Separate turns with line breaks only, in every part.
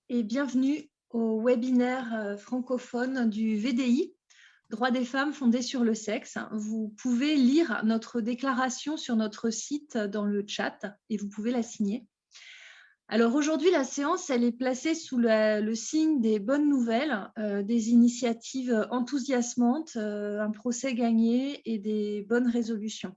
Et bienvenue au webinaire francophone du VDI, Droits des femmes fondés sur le sexe. Vous pouvez lire notre déclaration sur notre site dans le chat et vous pouvez la signer. Alors aujourd'hui, la séance, elle est placée sous le signe des bonnes nouvelles, des initiatives enthousiasmantes, un procès gagné et des bonnes résolutions.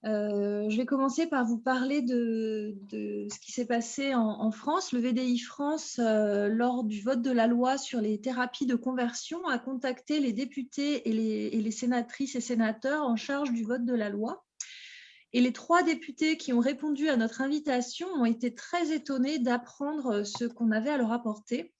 Je vais commencer par vous parler de ce qui s'est passé en France. Le VDI France, lors du vote de la loi sur les thérapies de conversion, a contacté les députés et les sénatrices et sénateurs en charge du vote de la loi. Et les 3 députés qui ont répondu à notre invitation ont été très étonnés d'apprendre ce qu'on avait à leur apporter.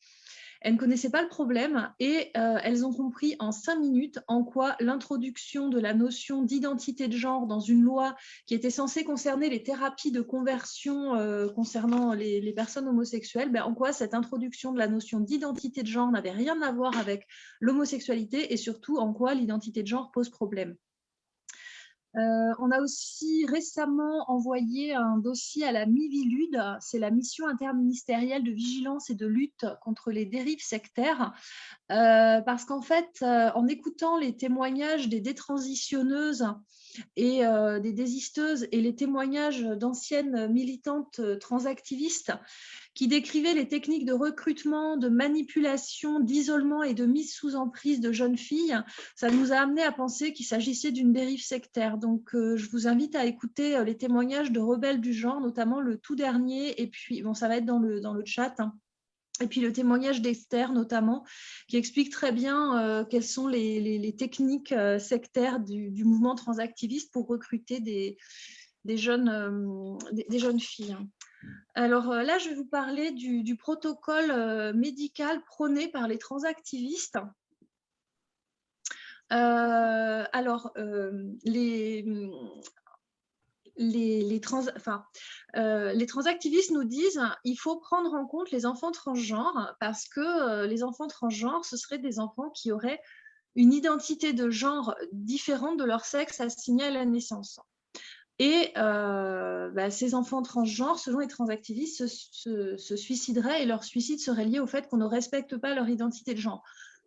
Elles ne connaissaient pas le problème et elles ont compris en 5 minutes en quoi l'introduction de la notion d'identité de genre dans une loi qui était censée concerner les thérapies de conversion concernant les personnes homosexuelles, en quoi cette introduction de la notion d'identité de genre n'avait rien à voir avec l'homosexualité et surtout en quoi l'identité de genre pose problème. On a aussi récemment envoyé un dossier à la Mivilude, c'est la mission interministérielle de vigilance et de lutte contre les dérives sectaires, parce qu'en fait, en écoutant les témoignages des détransitionneuses et des désisteuses et les témoignages d'anciennes militantes transactivistes qui décrivaient les techniques de recrutement, de manipulation, d'isolement et de mise sous emprise de jeunes filles, ça nous a amené à penser qu'il s'agissait d'une dérive sectaire. Donc, je vous invite à écouter les témoignages de rebelles du genre, notamment le tout dernier, et puis, bon, ça va être dans le chat, hein. Et puis le témoignage d'Esther notamment, qui explique très bien quelles sont les techniques sectaires du mouvement transactiviste pour recruter des jeunes filles. Alors là, je vais vous parler du protocole médical prôné par les transactivistes. Les transactivistes nous disent qu'il faut prendre en compte les enfants transgenres parce que les enfants transgenres, ce seraient des enfants qui auraient une identité de genre différente de leur sexe assigné à la naissance. Et ces enfants transgenres, selon les transactivistes, se suicideraient et leur suicide serait lié au fait qu'on ne respecte pas leur identité de genre.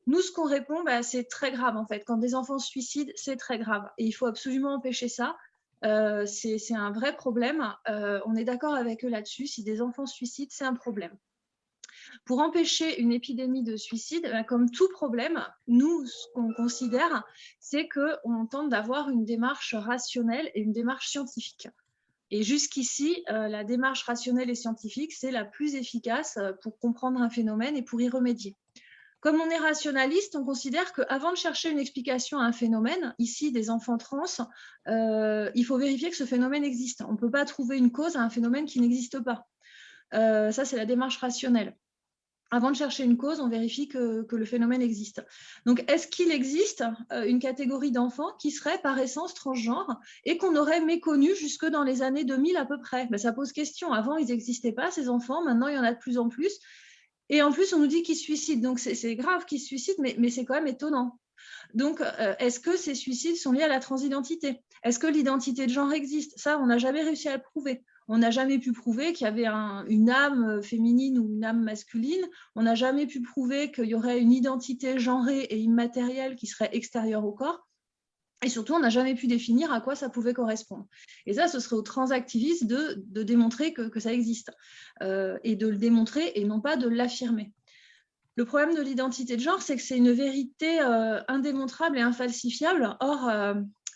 Nous, ce qu'on répond, c'est très grave en fait. Quand des enfants se suicident, c'est très grave. Et il faut absolument empêcher ça. C'est un vrai problème. On est d'accord avec eux là-dessus. Si des enfants se suicident, c'est un problème. Pour empêcher une épidémie de suicide, comme tout problème, nous, ce qu'on considère, c'est qu'on tente d'avoir une démarche rationnelle et une démarche scientifique. Et jusqu'ici, la démarche rationnelle et scientifique, c'est la plus efficace pour comprendre un phénomène et pour y remédier. Comme on est rationaliste, on considère qu'avant de chercher une explication à un phénomène, ici des enfants trans, il faut vérifier que ce phénomène existe. On ne peut pas trouver une cause à un phénomène qui n'existe pas. Ça, c'est la démarche rationnelle. Avant de chercher une cause, on vérifie que le phénomène existe. Donc, est-ce qu'il existe une catégorie d'enfants qui serait par essence transgenre et qu'on aurait méconnu jusque dans les années 2000 à peu près? Ça pose question. Avant, ils n'existaient pas, ces enfants. Maintenant, il y en a de plus en plus. Et en plus, on nous dit qu'ils se suicident. Donc, c'est grave qu'ils se suicident, mais c'est quand même étonnant. Donc, est-ce que ces suicides sont liés à la transidentité? Est-ce que l'identité de genre existe? Ça, on n'a jamais réussi à le prouver. On n'a jamais pu prouver qu'il y avait une âme féminine ou une âme masculine. On n'a jamais pu prouver qu'il y aurait une identité genrée et immatérielle qui serait extérieure au corps. Et surtout, on n'a jamais pu définir à quoi ça pouvait correspondre. Et ça, ce serait aux transactivistes de démontrer que ça existe. Et de le démontrer et non pas de l'affirmer. Le problème de l'identité de genre, c'est que c'est une vérité indémontrable et infalsifiable. Or,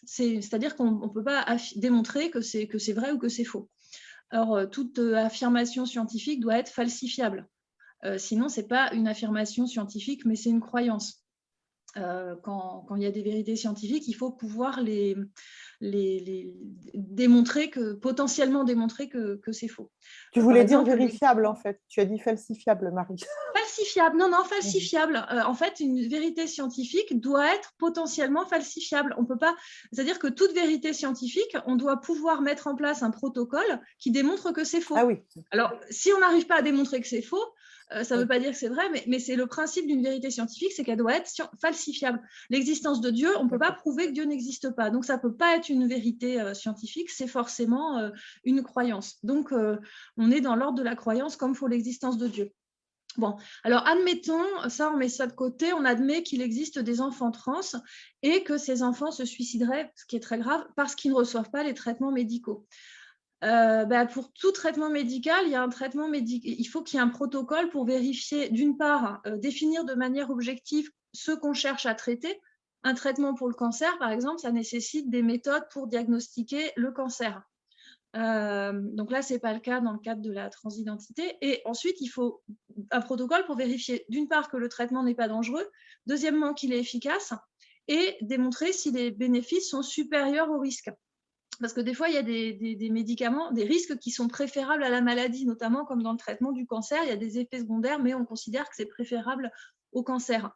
c'est-à-dire qu'on ne peut pas démontrer que c'est vrai ou que c'est faux. Or, toute affirmation scientifique doit être falsifiable. Sinon, ce n'est pas une affirmation scientifique, mais c'est une croyance. Quand il y a des vérités scientifiques, il faut pouvoir les démontrer, potentiellement démontrer que c'est faux.
Tu voulais dire vérifiable, en fait. Tu as dit falsifiable, Marie.
Falsifiable, non, falsifiable. En fait, une vérité scientifique doit être potentiellement falsifiable. On peut pas, c'est-à-dire que toute vérité scientifique, on doit pouvoir mettre en place un protocole qui démontre que c'est faux.
Ah oui.
Alors, si on n'arrive pas à démontrer que c'est faux, Ça ne veut pas dire que c'est vrai, mais c'est le principe d'une vérité scientifique, c'est qu'elle doit être falsifiable. L'existence de Dieu, on ne peut pas prouver que Dieu n'existe pas. Donc, ça ne peut pas être une vérité scientifique, c'est forcément une croyance. Donc, on est dans l'ordre de la croyance comme pour l'existence de Dieu. Bon, alors admettons, ça on met ça de côté, on admet qu'il existe des enfants trans et que ces enfants se suicideraient, ce qui est très grave, parce qu'ils ne reçoivent pas les traitements médicaux. Pour tout traitement médical, il y a un traitement il faut qu'il y ait un protocole pour vérifier, d'une part, définir de manière objective ce qu'on cherche à traiter. Un traitement pour le cancer, par exemple, ça nécessite des méthodes pour diagnostiquer le cancer. Donc là, ce n'est pas le cas dans le cadre de la transidentité. Et ensuite, il faut un protocole pour vérifier, d'une part, que le traitement n'est pas dangereux, deuxièmement, qu'il est efficace, et démontrer si les bénéfices sont supérieurs aux risques. Parce que des fois, il y a des médicaments, des risques qui sont préférables à la maladie, notamment comme dans le traitement du cancer, il y a des effets secondaires, mais on considère que c'est préférable au cancer.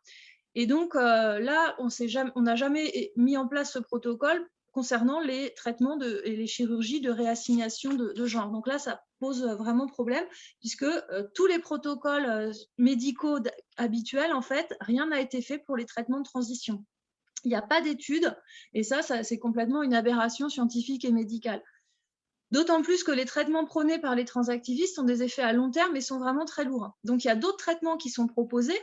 Et donc là, on n'a jamais mis en place ce protocole concernant les traitements et les chirurgies de réassignation de genre. Donc là, ça pose vraiment problème, puisque tous les protocoles médicaux habituels, en fait, rien n'a été fait pour les traitements de transition. Il n'y a pas d'études, et ça c'est complètement une aberration scientifique et médicale. D'autant plus que les traitements prônés par les transactivistes ont des effets à long terme et sont vraiment très lourds. Donc, il y a d'autres traitements qui sont proposés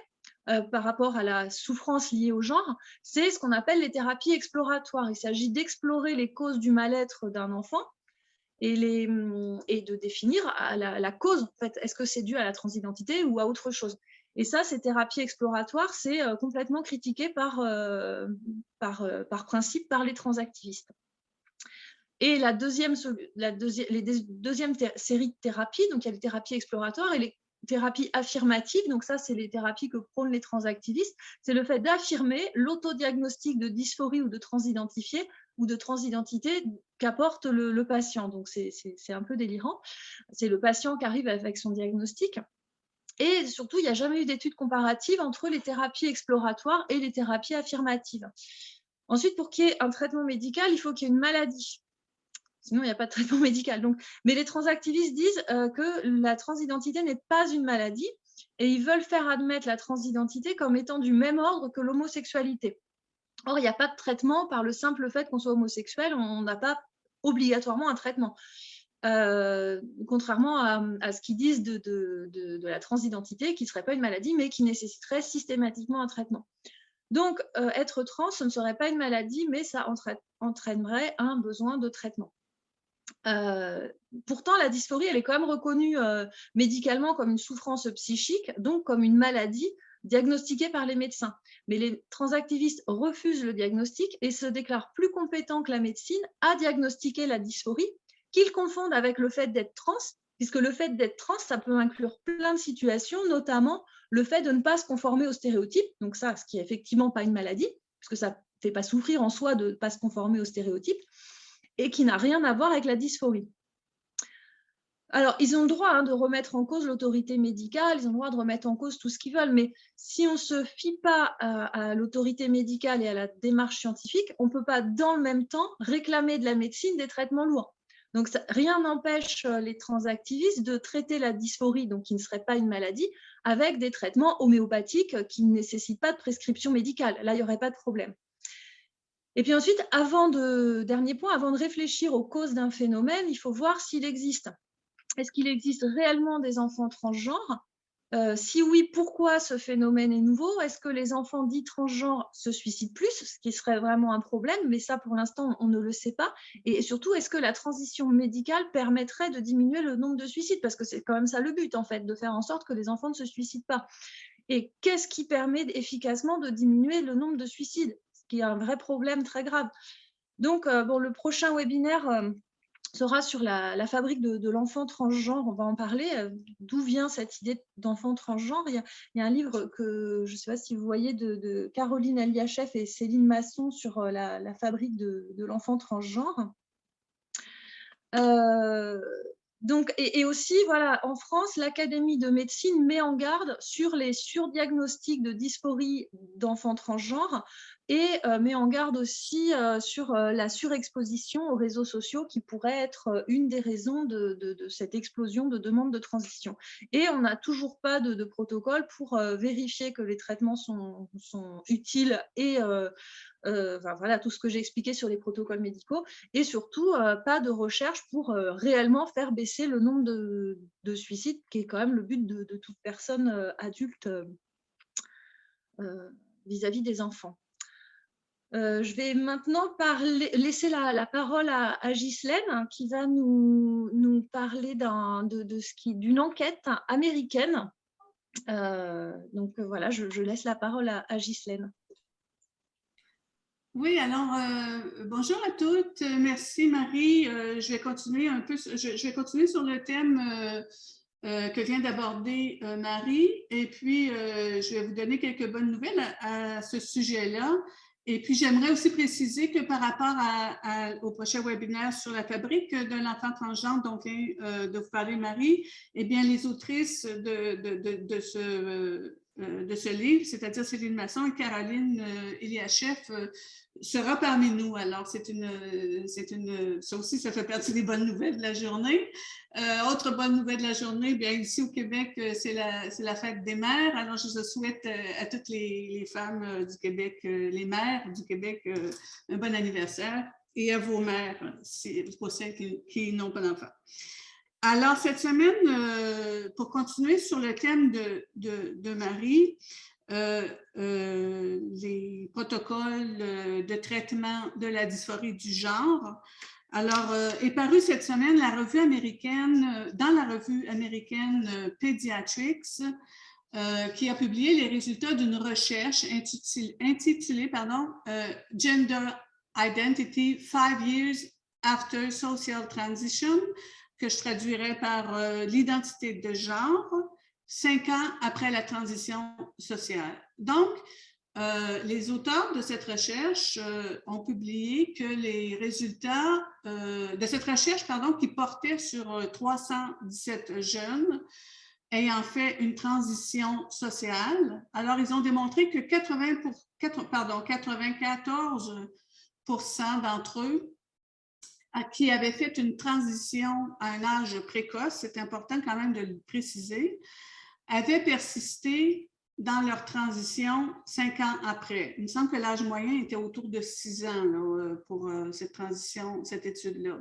par rapport à la souffrance liée au genre. C'est ce qu'on appelle les thérapies exploratoires. Il s'agit d'explorer les causes du mal-être d'un enfant et de définir la cause. En fait, est-ce que c'est dû à la transidentité ou à autre chose? Et ça, ces thérapies exploratoires, c'est complètement critiqué par principe par les transactivistes. Et la deuxième série de thérapies, donc il y a les thérapies exploratoires et les thérapies affirmatives, donc ça c'est les thérapies que prônent les transactivistes, c'est le fait d'affirmer l'autodiagnostic de dysphorie ou de transidentifié ou de transidentité qu'apporte le patient. Donc c'est un peu délirant, c'est le patient qui arrive avec son diagnostic. Et surtout, il n'y a jamais eu d'études comparatives entre les thérapies exploratoires et les thérapies affirmatives. Ensuite, pour qu'il y ait un traitement médical, il faut qu'il y ait une maladie. Sinon, il n'y a pas de traitement médical. Donc, mais les transactivistes disent que la transidentité n'est pas une maladie et ils veulent faire admettre la transidentité comme étant du même ordre que l'homosexualité. Or, il n'y a pas de traitement par le simple fait qu'on soit homosexuel, on n'a pas obligatoirement un traitement. Contrairement à ce qu'ils disent de la transidentité, qui ne serait pas une maladie, mais qui nécessiterait systématiquement un traitement. Donc, être trans, ce ne serait pas une maladie, mais ça entraînerait un besoin de traitement. Pourtant, la dysphorie, elle est quand même reconnue médicalement comme une souffrance psychique, donc comme une maladie diagnostiquée par les médecins. Mais les transactivistes refusent le diagnostic et se déclarent plus compétents que la médecine à diagnostiquer la dysphorie, qu'ils confondent avec le fait d'être trans, puisque le fait d'être trans, ça peut inclure plein de situations, notamment le fait de ne pas se conformer aux stéréotypes, donc ça, ce qui n'est effectivement pas une maladie, puisque ça ne fait pas souffrir en soi de ne pas se conformer aux stéréotypes, et qui n'a rien à voir avec la dysphorie. Alors, ils ont le droit de remettre en cause l'autorité médicale, ils ont le droit de remettre en cause tout ce qu'ils veulent, mais si on ne se fie pas à l'autorité médicale et à la démarche scientifique, on ne peut pas, dans le même temps, réclamer de la médecine des traitements lourds. Donc, rien n'empêche les transactivistes de traiter la dysphorie, donc qui ne serait pas une maladie, avec des traitements homéopathiques qui ne nécessitent pas de prescription médicale. Là, il n'y aurait pas de problème. Et puis ensuite, dernier point, avant de réfléchir aux causes d'un phénomène, il faut voir s'il existe. Est-ce qu'il existe réellement des enfants transgenres? Si oui, pourquoi ce phénomène est nouveau? Est-ce que les enfants dits transgenres se suicident plus, ce qui serait vraiment un problème? Mais ça, pour l'instant, on ne le sait pas. Et surtout, est-ce que la transition médicale permettrait de diminuer le nombre de suicides? Parce que c'est quand même ça le but, en fait, de faire en sorte que les enfants ne se suicident pas. Et qu'est-ce qui permet efficacement de diminuer le nombre de suicides? Qui est un vrai problème très grave. Donc, le prochain webinaire sera sur la fabrique de l'enfant transgenre. On va en parler. D'où vient cette idée d'enfant transgenre? Il y a un livre que je ne sais pas si vous voyez de Caroline Aliachev et Céline Masson sur la fabrique de l'enfant transgenre. Donc, et aussi, voilà, en France, l'Académie de médecine met en garde sur les surdiagnostics de dysphorie d'enfants transgenres et met en garde aussi sur la surexposition aux réseaux sociaux qui pourrait être une des raisons de cette explosion de demandes de transition. Et on n'a toujours pas de protocole pour vérifier que les traitements sont utiles et voilà, tout ce que j'ai expliqué sur les protocoles médicaux, et surtout pas de recherche pour réellement faire baisser le nombre de suicides, qui est quand même le but de toute personne adulte vis-à-vis des enfants. Je vais maintenant laisser la parole à Ghislaine, hein, qui va nous parler d'une enquête américaine. Donc voilà, je laisse la parole à Ghislaine.
Oui, alors bonjour à toutes. Merci Marie. Je vais continuer un peu. Je vais continuer sur le thème que vient d'aborder Marie. Et puis je vais vous donner quelques bonnes nouvelles à ce sujet-là. Et puis j'aimerais aussi préciser que par rapport au prochain webinaire sur la fabrique de l'enfant transgenre dont vient de vous parler Marie, eh bien les autrices de ce livre, c'est-à-dire Céline Masson et Caroline Eliachef, sera parmi nous. Alors, ça aussi, ça fait partie des bonnes nouvelles de la journée. Autre bonne nouvelle de la journée, bien ici au Québec, c'est la fête des mères. Alors, je souhaite à toutes les femmes du Québec, les mères du Québec, un bon anniversaire, et à vos mères, pour celles qui n'ont pas d'enfants. Alors, cette semaine, pour continuer sur le thème de Marie, les protocoles de traitement de la dysphorie du genre. Alors, est parue cette semaine dans la revue américaine Pediatrics, qui a publié les résultats d'une recherche intitulée Gender Identity 5 Years After Social Transition, que je traduirais par l'identité de genre, 5 ans après la transition sociale. Donc, les auteurs de cette recherche ont publié que les résultats de cette recherche, qui portait sur 317 jeunes ayant fait une transition sociale. Alors, ils ont démontré que 94% d'entre eux qui avaient fait une transition à un âge précoce, c'est important quand même de le préciser, avaient persisté dans leur transition 5 ans après. Il me semble que l'âge moyen était autour de 6 ans là, pour cette transition, cette étude-là.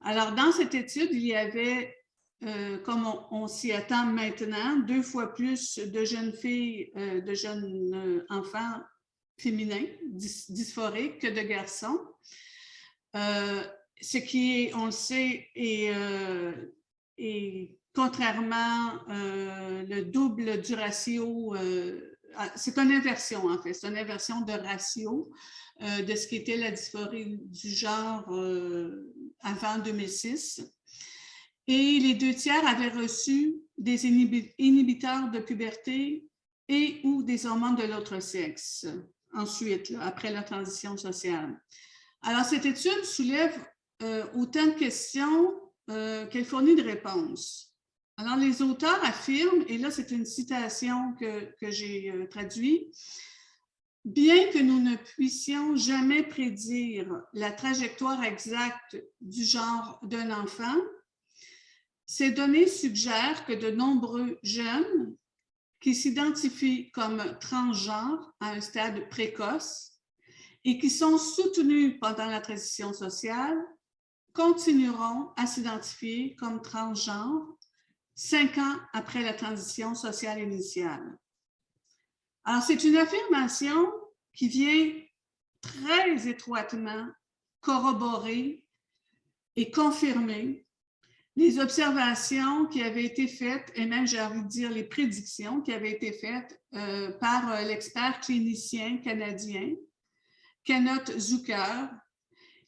Alors, dans cette étude, il y avait, comme on s'y attend maintenant, 2 fois plus de jeunes filles, de jeunes enfants féminins, dysphoriques, que de garçons. Ce qui est, on le sait, est contrairement le double du ratio, c'est une inversion en fait, c'est une inversion de ratio de ce qu'était la dysphorie du genre avant 2006. Et les 2/3 avaient reçu des inhibiteurs de puberté et ou des hormones de l'autre sexe, ensuite, là, après la transition sociale. Alors, cette étude soulève autant de questions qu'elle fournit de réponses. Alors, les auteurs affirment, et là, c'est une citation que j'ai traduite, « Bien que nous ne puissions jamais prédire la trajectoire exacte du genre d'un enfant, ces données suggèrent que de nombreux jeunes qui s'identifient comme transgenres à un stade précoce et qui sont soutenus pendant la transition sociale continueront à s'identifier comme transgenres 5 ans après la transition sociale initiale. » Alors, c'est une affirmation qui vient très étroitement corroborer et confirmer les observations qui avaient été faites, et même j'ai envie de dire les prédictions qui avaient été faites par l'expert clinicien canadien Kenneth Zucker,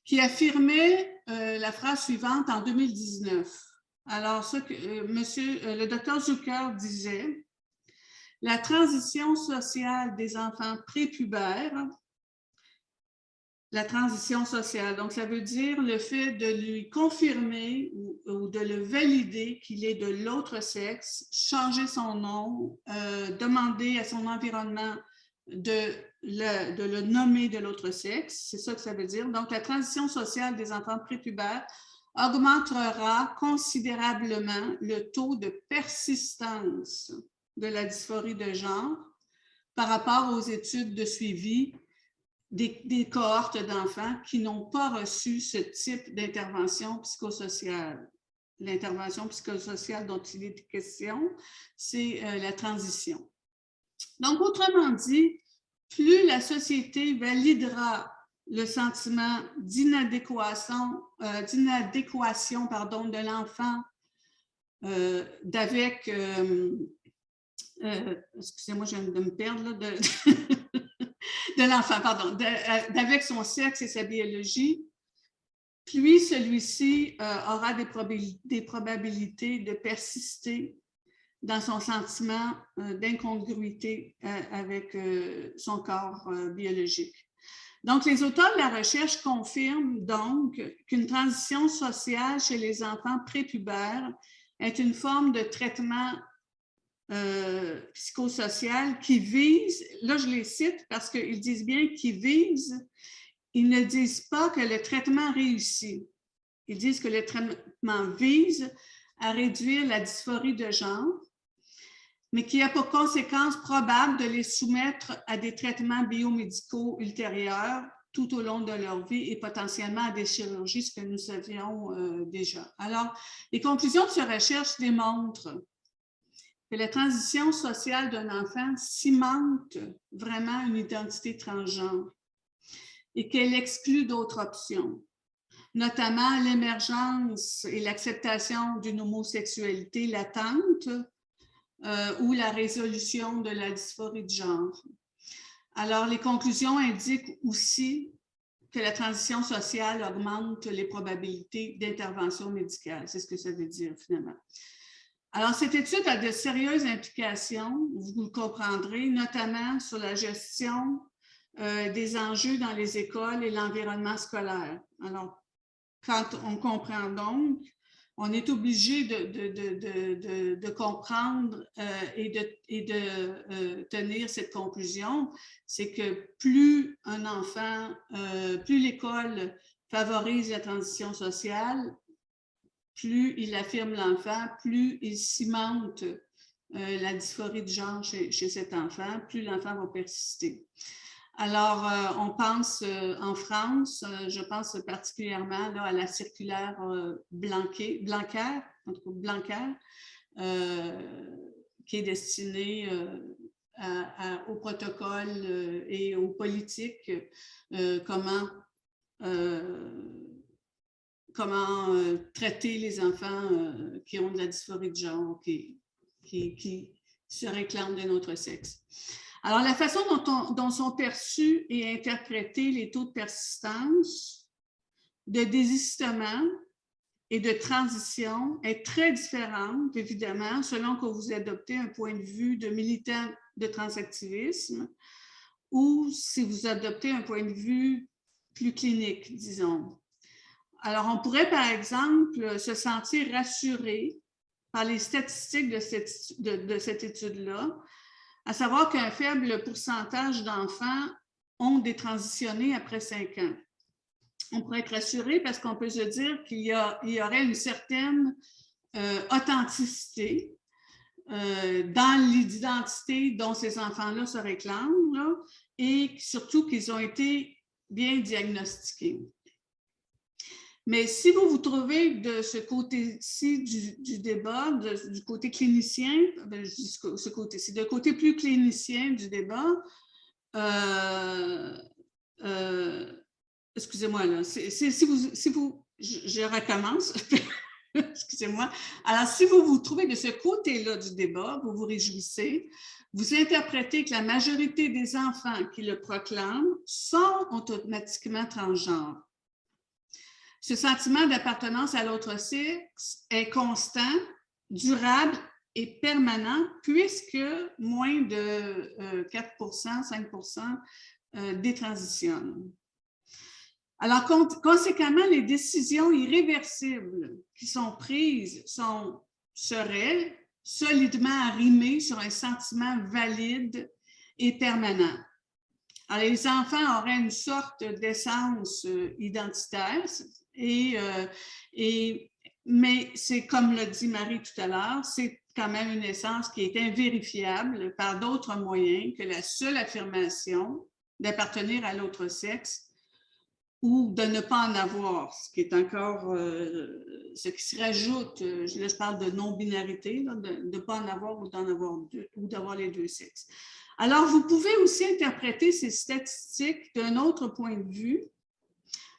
qui affirmait la phrase suivante en 2019. Alors, le docteur Zucker disait « La transition sociale des enfants prépubères la transition sociale. Donc, ça veut dire le fait de lui confirmer ou de le valider qu'il est de l'autre sexe, changer son nom, demander à son environnement de le nommer de l'autre sexe. C'est ça que ça veut dire. Donc, la transition sociale des enfants prépubères augmentera considérablement le taux de persistance de la dysphorie de genre par rapport aux études de suivi des cohortes d'enfants qui n'ont pas reçu ce type d'intervention psychosociale. L'intervention psychosociale dont il est question, c'est la transition. Donc, autrement dit, plus la société validera le sentiment d'inadéquation de l'enfant d'avec... excusez-moi, je viens de me perdre, là, de l'enfant, pardon, d'avec son sexe et sa biologie, puis celui-ci aura des probabilités de persister dans son sentiment d'incongruité avec son corps biologique. Donc, les auteurs de la recherche confirment donc qu'une transition sociale chez les enfants prépubères est une forme de traitement psychosocial qui vise, là je les cite parce qu'ils disent bien qu'ils visent, ils ne disent pas que le traitement réussit. Ils disent que le traitement vise à réduire la dysphorie de genre, mais qui a pour conséquence probable de les soumettre à des traitements biomédicaux ultérieurs tout au long de leur vie et potentiellement à des chirurgies, ce que nous savions déjà. Alors, les conclusions de cette recherche démontrent que la transition sociale d'un enfant cimente vraiment une identité transgenre et qu'elle exclut d'autres options, notamment l'émergence et l'acceptation d'une homosexualité latente ou la résolution de la dysphorie de genre. Alors, les conclusions indiquent aussi que la transition sociale augmente les probabilités d'intervention médicale. C'est ce que ça veut dire finalement. Alors, cette étude a de sérieuses implications, vous le comprendrez, notamment sur la gestion des enjeux dans les écoles et l'environnement scolaire. Alors, quand on comprend donc, on est obligé de comprendre et de tenir cette conclusion, c'est que plus un enfant, plus l'école favorise la transition sociale, plus il affirme l'enfant, plus il cimente la dysphorie de genre chez cet enfant, plus l'enfant va persister. Alors, on pense en France, je pense particulièrement là, à la circulaire Blanquer, qui est destinée au protocole et aux politiques, comment traiter les enfants qui ont de la dysphorie de genre, qui se réclament de notre sexe. Alors, la façon dont sont perçus et interprétés les taux de persistance, de désistement et de transition est très différente, évidemment, selon que vous adoptez un point de vue de militant de transactivisme ou si vous adoptez un point de vue plus clinique, disons. Alors, on pourrait, par exemple, se sentir rassuré par les statistiques de cette étude-là, à savoir qu'un faible pourcentage d'enfants ont détransitionné après 5 ans. On pourrait être rassuré parce qu'on peut se dire qu'il y aurait une certaine authenticité dans l'identité dont ces enfants-là se réclament là, et surtout qu'ils ont été bien diagnostiqués. Mais si vous vous trouvez de ce côté-ci du débat, du côté clinicien, je dis ce côté-ci, de côté plus clinicien du débat, excusez-moi, là, je recommence, excusez-moi. Alors, si vous vous trouvez de ce côté-là du débat, vous vous réjouissez, vous interprétez que la majorité des enfants qui le proclament sont automatiquement transgenres. Ce sentiment d'appartenance à l'autre sexe est constant, durable et permanent puisque moins de 4%, 5% détransitionnent. Alors, conséquemment, les décisions irréversibles qui sont prises seraient solidement arrimées sur un sentiment valide et permanent. Alors, les enfants auraient une sorte d'essence identitaire, mais c'est comme l'a dit Marie tout à l'heure, c'est quand même une essence qui est invérifiable par d'autres moyens que la seule affirmation d'appartenir à l'autre sexe ou de ne pas en avoir, ce qui est encore ce qui se rajoute, là je parle de non-binarité, de ne pas en avoir ou d'en avoir deux, ou d'avoir les deux sexes. Alors, vous pouvez aussi interpréter ces statistiques d'un autre point de vue.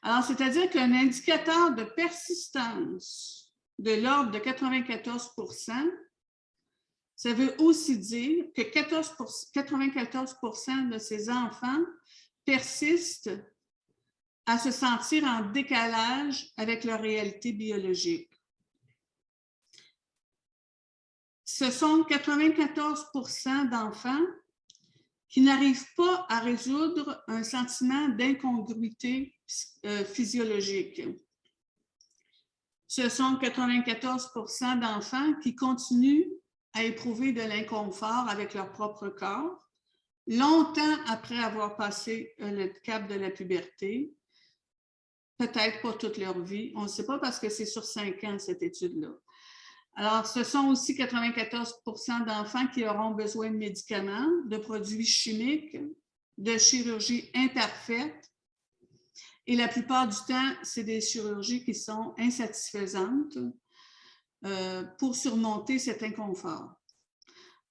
Alors, c'est-à-dire qu'un indicateur de persistance de l'ordre de 94 %, ça veut aussi dire que 94 % de ces enfants persistent à se sentir en décalage avec leur réalité biologique. Ce sont 94 % d'enfants qui n'arrivent pas à résoudre un sentiment d'incongruité physiologique. Ce sont 94 % d'enfants qui continuent à éprouver de l'inconfort avec leur propre corps, longtemps après avoir passé le cap de la puberté, peut-être pas toute leur vie, on ne sait pas parce que c'est sur 5 ans cette étude-là. Alors, ce sont aussi 94 % d'enfants qui auront besoin de médicaments, de produits chimiques, de chirurgies imparfaites. Et la plupart du temps, c'est des chirurgies qui sont insatisfaisantes pour surmonter cet inconfort.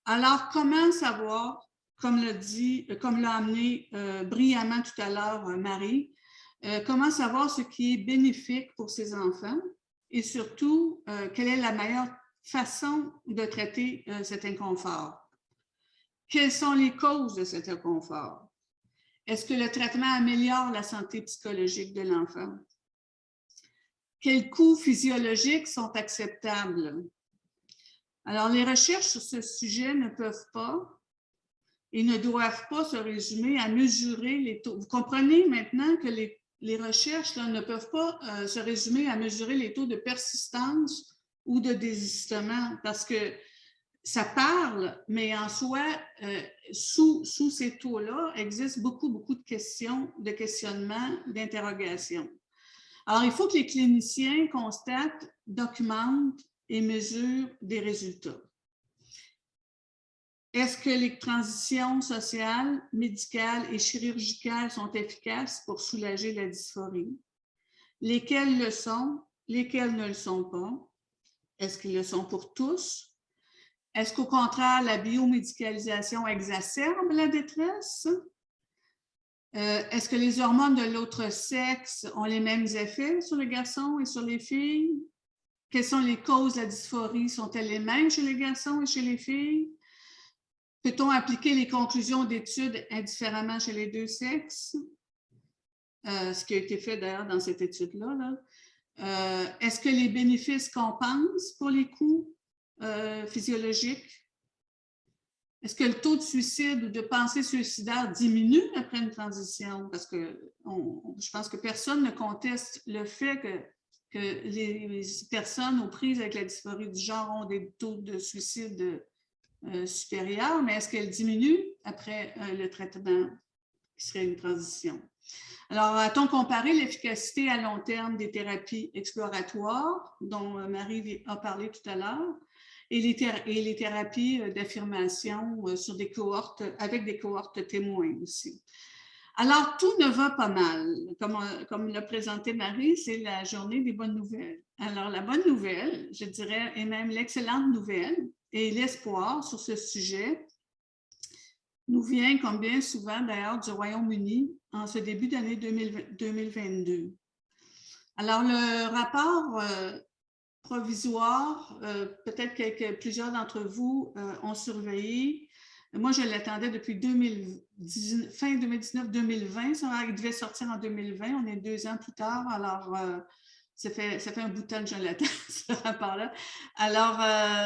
Alors, comment savoir, comme l'a amené brillamment tout à l'heure Marie, comment savoir ce qui est bénéfique pour ces enfants? Et surtout, quelle est la meilleure façon de traiter cet inconfort? Quelles sont les causes de cet inconfort? Est-ce que le traitement améliore la santé psychologique de l'enfant? Quels coûts physiologiques sont acceptables? Alors, les recherches sur ce sujet ne peuvent pas et ne doivent pas se résumer à mesurer les taux. Vous comprenez maintenant que les recherches là, ne peuvent pas se résumer à mesurer les taux de persistance ou de désistement parce que ça parle, mais en soi, sous ces taux-là, existent beaucoup de questions, de questionnements, d'interrogations. Alors, il faut que les cliniciens constatent, documentent et mesurent des résultats. Est-ce que les transitions sociales, médicales et chirurgicales sont efficaces pour soulager la dysphorie? Lesquelles le sont? Lesquelles ne le sont pas? Est-ce qu'ils le sont pour tous? Est-ce qu'au contraire, la biomédicalisation exacerbe la détresse? Est-ce que les hormones de l'autre sexe ont les mêmes effets sur les garçons et sur les filles? Quelles sont les causes de la dysphorie? Sont-elles les mêmes chez les garçons et chez les filles? Peut-on appliquer les conclusions d'études indifféremment chez les deux sexes? Ce qui a été fait d'ailleurs dans cette étude-là. Est-ce que les bénéfices compensent pour les coûts physiologiques? Est-ce que le taux de suicide ou de pensée suicidaire diminue après une transition? Parce que je pense que personne ne conteste le fait que les personnes aux prises avec la dysphorie du genre ont des taux de suicide supérieurs, mais est-ce qu'elles diminuent après le traitement qui serait une transition? Alors, a-t-on comparé l'efficacité à long terme des thérapies exploratoires dont Marie a parlé tout à l'heure et les thérapies d'affirmation sur des cohortes, avec des cohortes témoins aussi? Alors, tout ne va pas mal. Comme l'a présenté Marie, c'est la journée des bonnes nouvelles. Alors, la bonne nouvelle, je dirais, et même l'excellente nouvelle, et l'espoir sur ce sujet nous vient, comme bien souvent d'ailleurs, du Royaume-Uni en ce début d'année 2022. Alors, le rapport provisoire, peut-être que plusieurs d'entre vous ont surveillé. Moi, je l'attendais depuis fin 2019-2020. Il devait sortir en 2020. On est 2 ans plus tard. Alors, ça fait un bout de temps que je l'attends, ce rapport-là. Alors,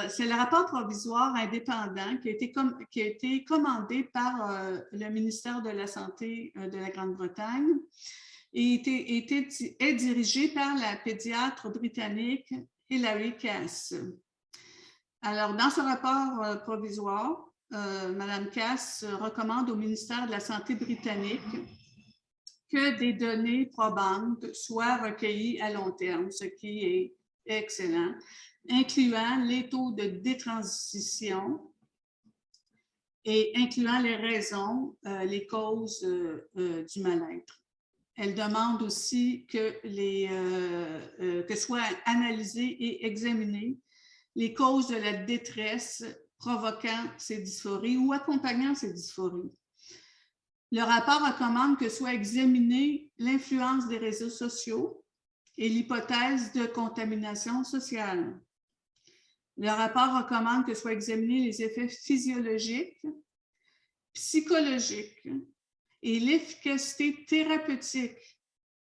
c'est le rapport provisoire indépendant qui a été commandé par le ministère de la Santé de la Grande-Bretagne et est dirigée par la pédiatre britannique Hilary Cass. Alors, dans ce rapport provisoire, Mme Cass recommande au ministère de la Santé britannique que des données probantes soient recueillies à long terme, ce qui est excellent, incluant les taux de détransition et incluant les raisons, les causes du mal-être. Elle demande aussi que soient analysées et examinées les causes de la détresse provoquant ces dysphories ou accompagnant ces dysphories. Le rapport recommande que soit examinée l'influence des réseaux sociaux et l'hypothèse de contamination sociale. Le rapport recommande que soient examinés les effets physiologiques, psychologiques et l'efficacité thérapeutique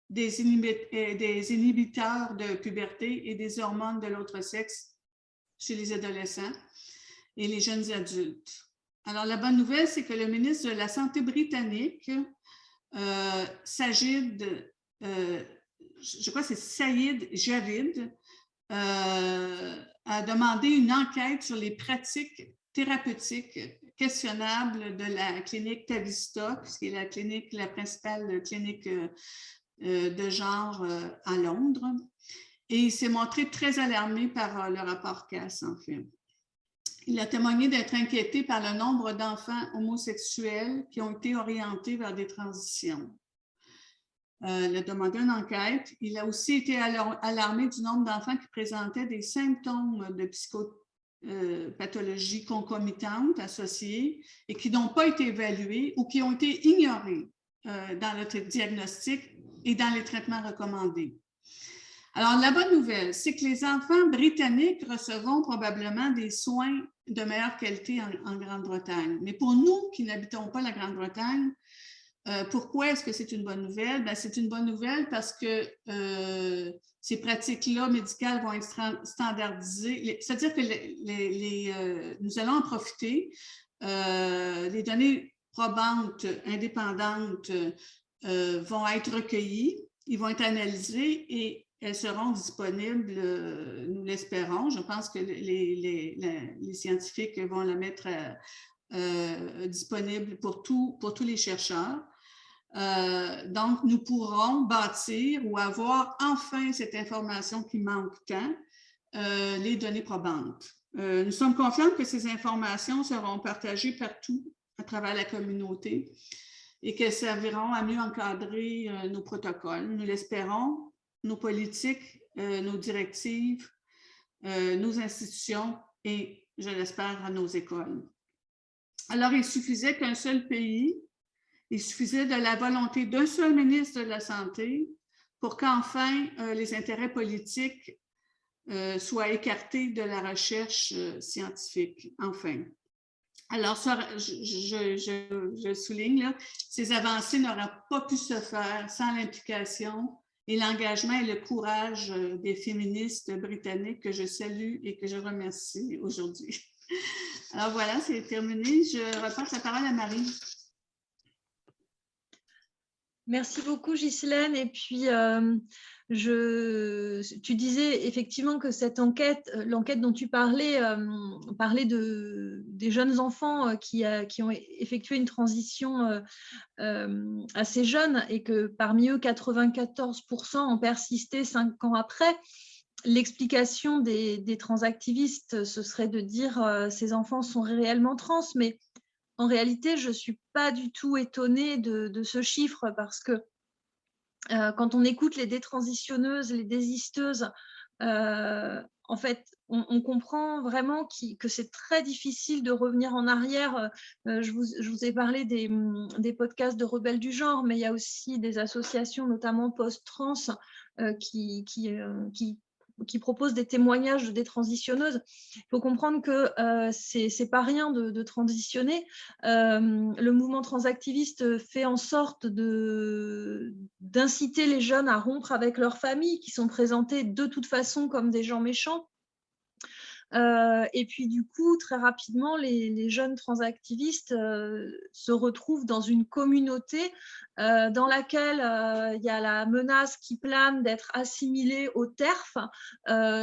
des inhibiteurs de puberté et des hormones de l'autre sexe chez les adolescents et les jeunes adultes. Alors, la bonne nouvelle, c'est que le ministre de la Santé britannique, Sajid, je crois que c'est Saïd Javid, a demandé une enquête sur les pratiques thérapeutiques questionnables de la clinique Tavistock, qui est la principale clinique de genre à Londres. Et il s'est montré très alarmé par le rapport Cass, en fait. Il a témoigné d'être inquiété par le nombre d'enfants homosexuels qui ont été orientés vers des transitions. Il a demandé une enquête. Il a aussi été alarmé du nombre d'enfants qui présentaient des symptômes de psychopathologie concomitante associée et qui n'ont pas été évalués ou qui ont été ignorés dans le diagnostic et dans les traitements recommandés. Alors, la bonne nouvelle, c'est que les enfants britanniques recevront probablement des soins de meilleure qualité en Grande-Bretagne. Mais pour nous qui n'habitons pas la Grande-Bretagne, pourquoi est-ce que c'est une bonne nouvelle? Bien, c'est une bonne nouvelle parce que ces pratiques-là médicales vont être standardisées. C'est-à-dire que nous allons en profiter. Les données probantes, indépendantes vont être recueillies, ils vont être analysés et elles seront disponibles, nous l'espérons. Je pense que les scientifiques vont la mettre disponible pour tous les chercheurs. Donc, nous pourrons bâtir ou avoir enfin cette information qui manque tant, les données probantes. Nous sommes confiants que ces informations seront partagées partout à travers la communauté et qu'elles serviront à mieux encadrer nos protocoles. Nous l'espérons, nos politiques, nos directives, nos institutions et, je l'espère, nos écoles. Alors, il suffisait qu'un seul pays, il suffisait de la volonté d'un seul ministre de la Santé pour qu'enfin les intérêts politiques soient écartés de la recherche scientifique, enfin. Alors, je souligne, là, ces avancées n'auraient pas pu se faire sans l'implication et l'engagement et le courage des féministes britanniques que je salue et que je remercie aujourd'hui. Alors voilà, c'est terminé. Je repasse la parole à Marie.
Merci beaucoup, Ghislaine. Et puis, tu disais effectivement que cette enquête, l'enquête dont tu parlais, parlait des jeunes enfants qui ont effectué une transition assez jeune et que parmi eux, 94% ont persisté 5 ans après. L'explication des transactivistes, ce serait de dire ces enfants sont réellement trans, mais en réalité, je ne suis pas du tout étonnée de ce chiffre parce que quand on écoute les détransitionneuses, les désisteuses, en fait, on comprend vraiment que c'est très difficile de revenir en arrière. Je vous ai parlé des podcasts de Rebelles du genre, mais il y a aussi des associations, notamment post-trans, qui proposent des témoignages de détransitionneuses. Il faut comprendre que c'est pas rien de transitionner. Le mouvement transactiviste fait en sorte d'inciter les jeunes à rompre avec leurs familles qui sont présentées de toute façon comme des gens méchants. Et puis du coup, très rapidement, les jeunes transactivistes se retrouvent dans une communauté dans laquelle il y a la menace qui plane d'être assimilée au TERF,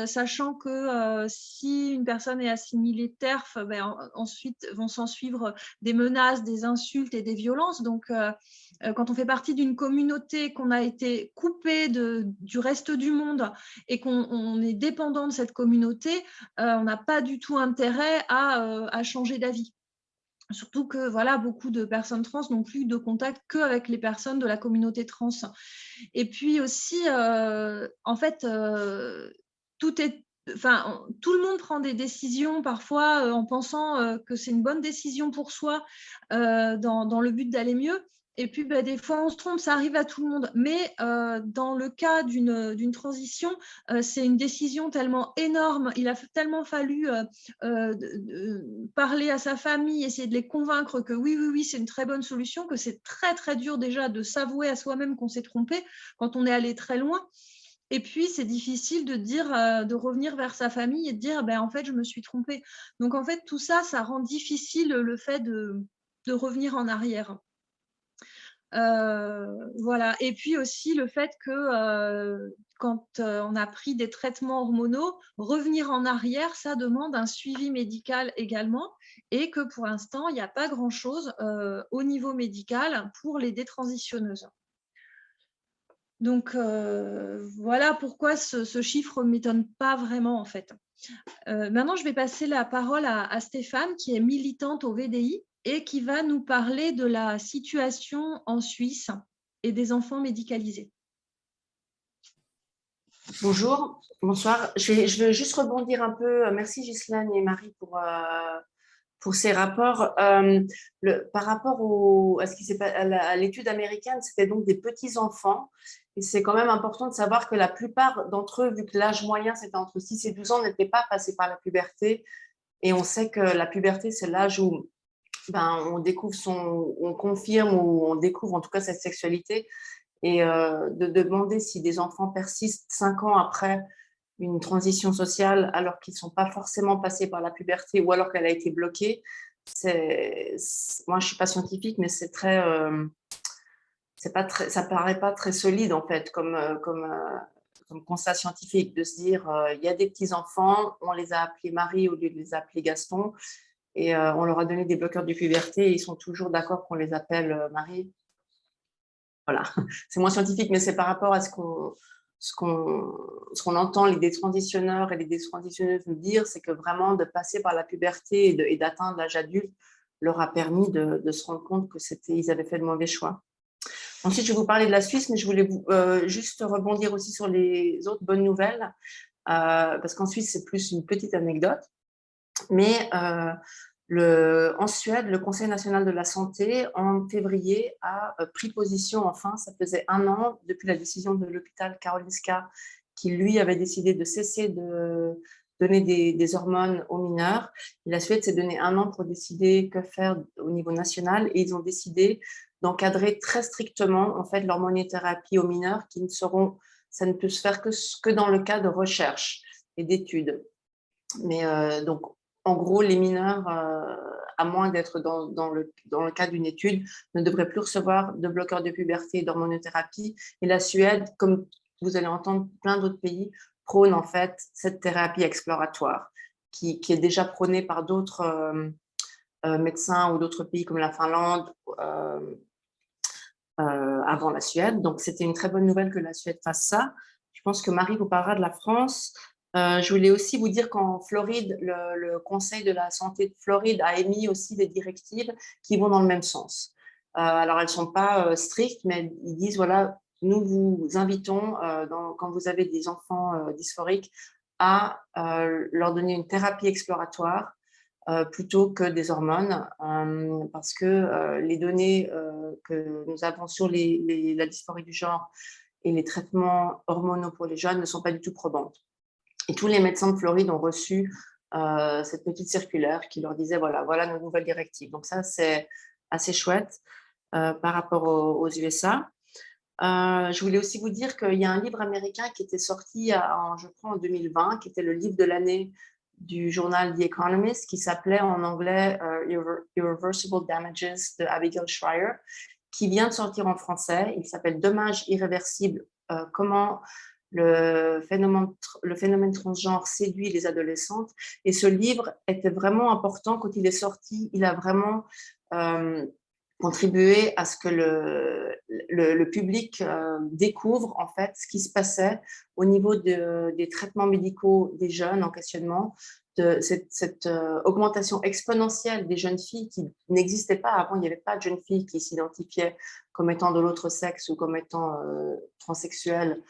sachant que si une personne est assimilée TERF, ben, ensuite vont s'en suivre des menaces, des insultes et des violences. Donc, quand on fait partie d'une communauté, qu'on a été coupé du reste du monde et qu'on est dépendant de cette communauté, on n'a pas du tout intérêt à changer d'avis. Surtout que voilà, beaucoup de personnes trans n'ont plus de contact qu'avec les personnes de la communauté trans. Et puis aussi, en fait, tout le monde prend des décisions parfois en pensant que c'est une bonne décision pour soi dans le but d'aller mieux. Et puis, ben, des fois, on se trompe, ça arrive à tout le monde. Mais dans le cas d'une transition, c'est une décision tellement énorme. Il a tellement fallu parler à sa famille, essayer de les convaincre que oui, oui, oui, c'est une très bonne solution, que c'est très, très dur déjà de s'avouer à soi-même qu'on s'est trompé quand on est allé très loin. Et puis, c'est difficile de dire, de revenir vers sa famille et de dire, ben, en fait, je me suis trompée. Donc, en fait, tout ça, ça rend difficile le fait de revenir en arrière. Voilà. Et puis aussi le fait que quand on a pris des traitements hormonaux, revenir en arrière, ça demande un suivi médical également, et que pour l'instant, il n'y a pas grand-chose au niveau médical pour les détransitionneuses. Donc voilà pourquoi ce chiffre ne m'étonne pas vraiment en fait. Maintenant, je vais passer la parole à Stéphane, qui est militante au VDI et qui va nous parler de la situation en Suisse et des enfants médicalisés.
Bonjour, bonsoir. Je veux juste rebondir un peu. Merci Ghislaine et Marie pour ces rapports. Par rapport à ce qui s'est passé à l'étude américaine, c'était donc des petits enfants. Et c'est quand même important de savoir que la plupart d'entre eux, vu que l'âge moyen c'était entre 6 et 12 ans, n'étaient pas passés par la puberté. Et on sait que la puberté, c'est l'âge où on découvre on confirme ou on découvre en tout cas cette sexualité. Et de demander si des enfants persistent 5 ans après une transition sociale alors qu'ils ne sont pas forcément passés par la puberté ou alors qu'elle a été bloquée, moi je ne suis pas scientifique, mais c'est très, ça paraît pas très solide en fait comme constat scientifique de se dire il y a des petits enfants, on les a appelés Marie au lieu de les appeler Gaston, et on leur a donné des bloqueurs de puberté et ils sont toujours d'accord qu'on les appelle Marie. Voilà, c'est moins scientifique, mais c'est par rapport à ce qu'on entend les détransitionneurs et les détransitionneuses nous dire, c'est que vraiment de passer par la puberté et d'atteindre l'âge adulte leur a permis de se rendre compte qu'ils avaient fait le mauvais choix. Ensuite, je vais vous parler de la Suisse, mais je voulais juste rebondir aussi sur les autres bonnes nouvelles, parce qu'en Suisse, c'est plus une petite anecdote, mais en Suède, le Conseil national de la santé, en février, a pris position, enfin, ça faisait 1 an depuis la décision de l'hôpital Karolinska, qui, lui, avait décidé de cesser de donner des hormones aux mineurs. Et la Suède s'est donné 1 an pour décider que faire au niveau national, et ils ont décidé d'encadrer très strictement, en fait, l'hormonothérapie aux mineurs, ça ne peut se faire que dans le cas de recherche et d'études. Mais donc, en gros, les mineurs, à moins d'être dans le cadre d'une étude, ne devraient plus recevoir de bloqueurs de puberté et d'hormonothérapie. Et la Suède, comme vous allez entendre plein d'autres pays, prône en fait cette thérapie exploratoire qui est déjà prônée par d'autres médecins ou d'autres pays comme la Finlande avant la Suède. Donc, c'était une très bonne nouvelle que la Suède fasse ça. Je pense que Marie vous parlera de la France. Je voulais aussi vous dire qu'en Floride, le Conseil de la santé de Floride a émis aussi des directives qui vont dans le même sens. Alors, elles ne sont pas strictes, mais ils disent, voilà, nous vous invitons, quand vous avez des enfants dysphoriques, à leur donner une thérapie exploratoire plutôt que des hormones, parce que les données que nous avons sur la dysphorie du genre et les traitements hormonaux pour les jeunes ne sont pas du tout probantes. Et tous les médecins de Floride ont reçu cette petite circulaire qui leur disait voilà nos nouvelles directives. Donc ça, c'est assez chouette par rapport aux USA. Je voulais aussi vous dire qu'il y a un livre américain qui était sorti, je crois, en 2020, qui était le livre de l'année du journal The Economist qui s'appelait en anglais Irreversible Damages de Abigail Shrier, qui vient de sortir en français. Il s'appelle Dommages irréversibles, comment le phénomène transgenre séduit les adolescentes. Et ce livre était vraiment important quand il est sorti. Il a vraiment contribué à ce que le public découvre en fait ce qui se passait au niveau des traitements médicaux des jeunes en questionnement, de cette augmentation exponentielle des jeunes filles qui n'existait pas avant. Il n'y avait pas de jeunes filles qui s'identifiaient comme étant de l'autre sexe ou comme étant transsexuelles,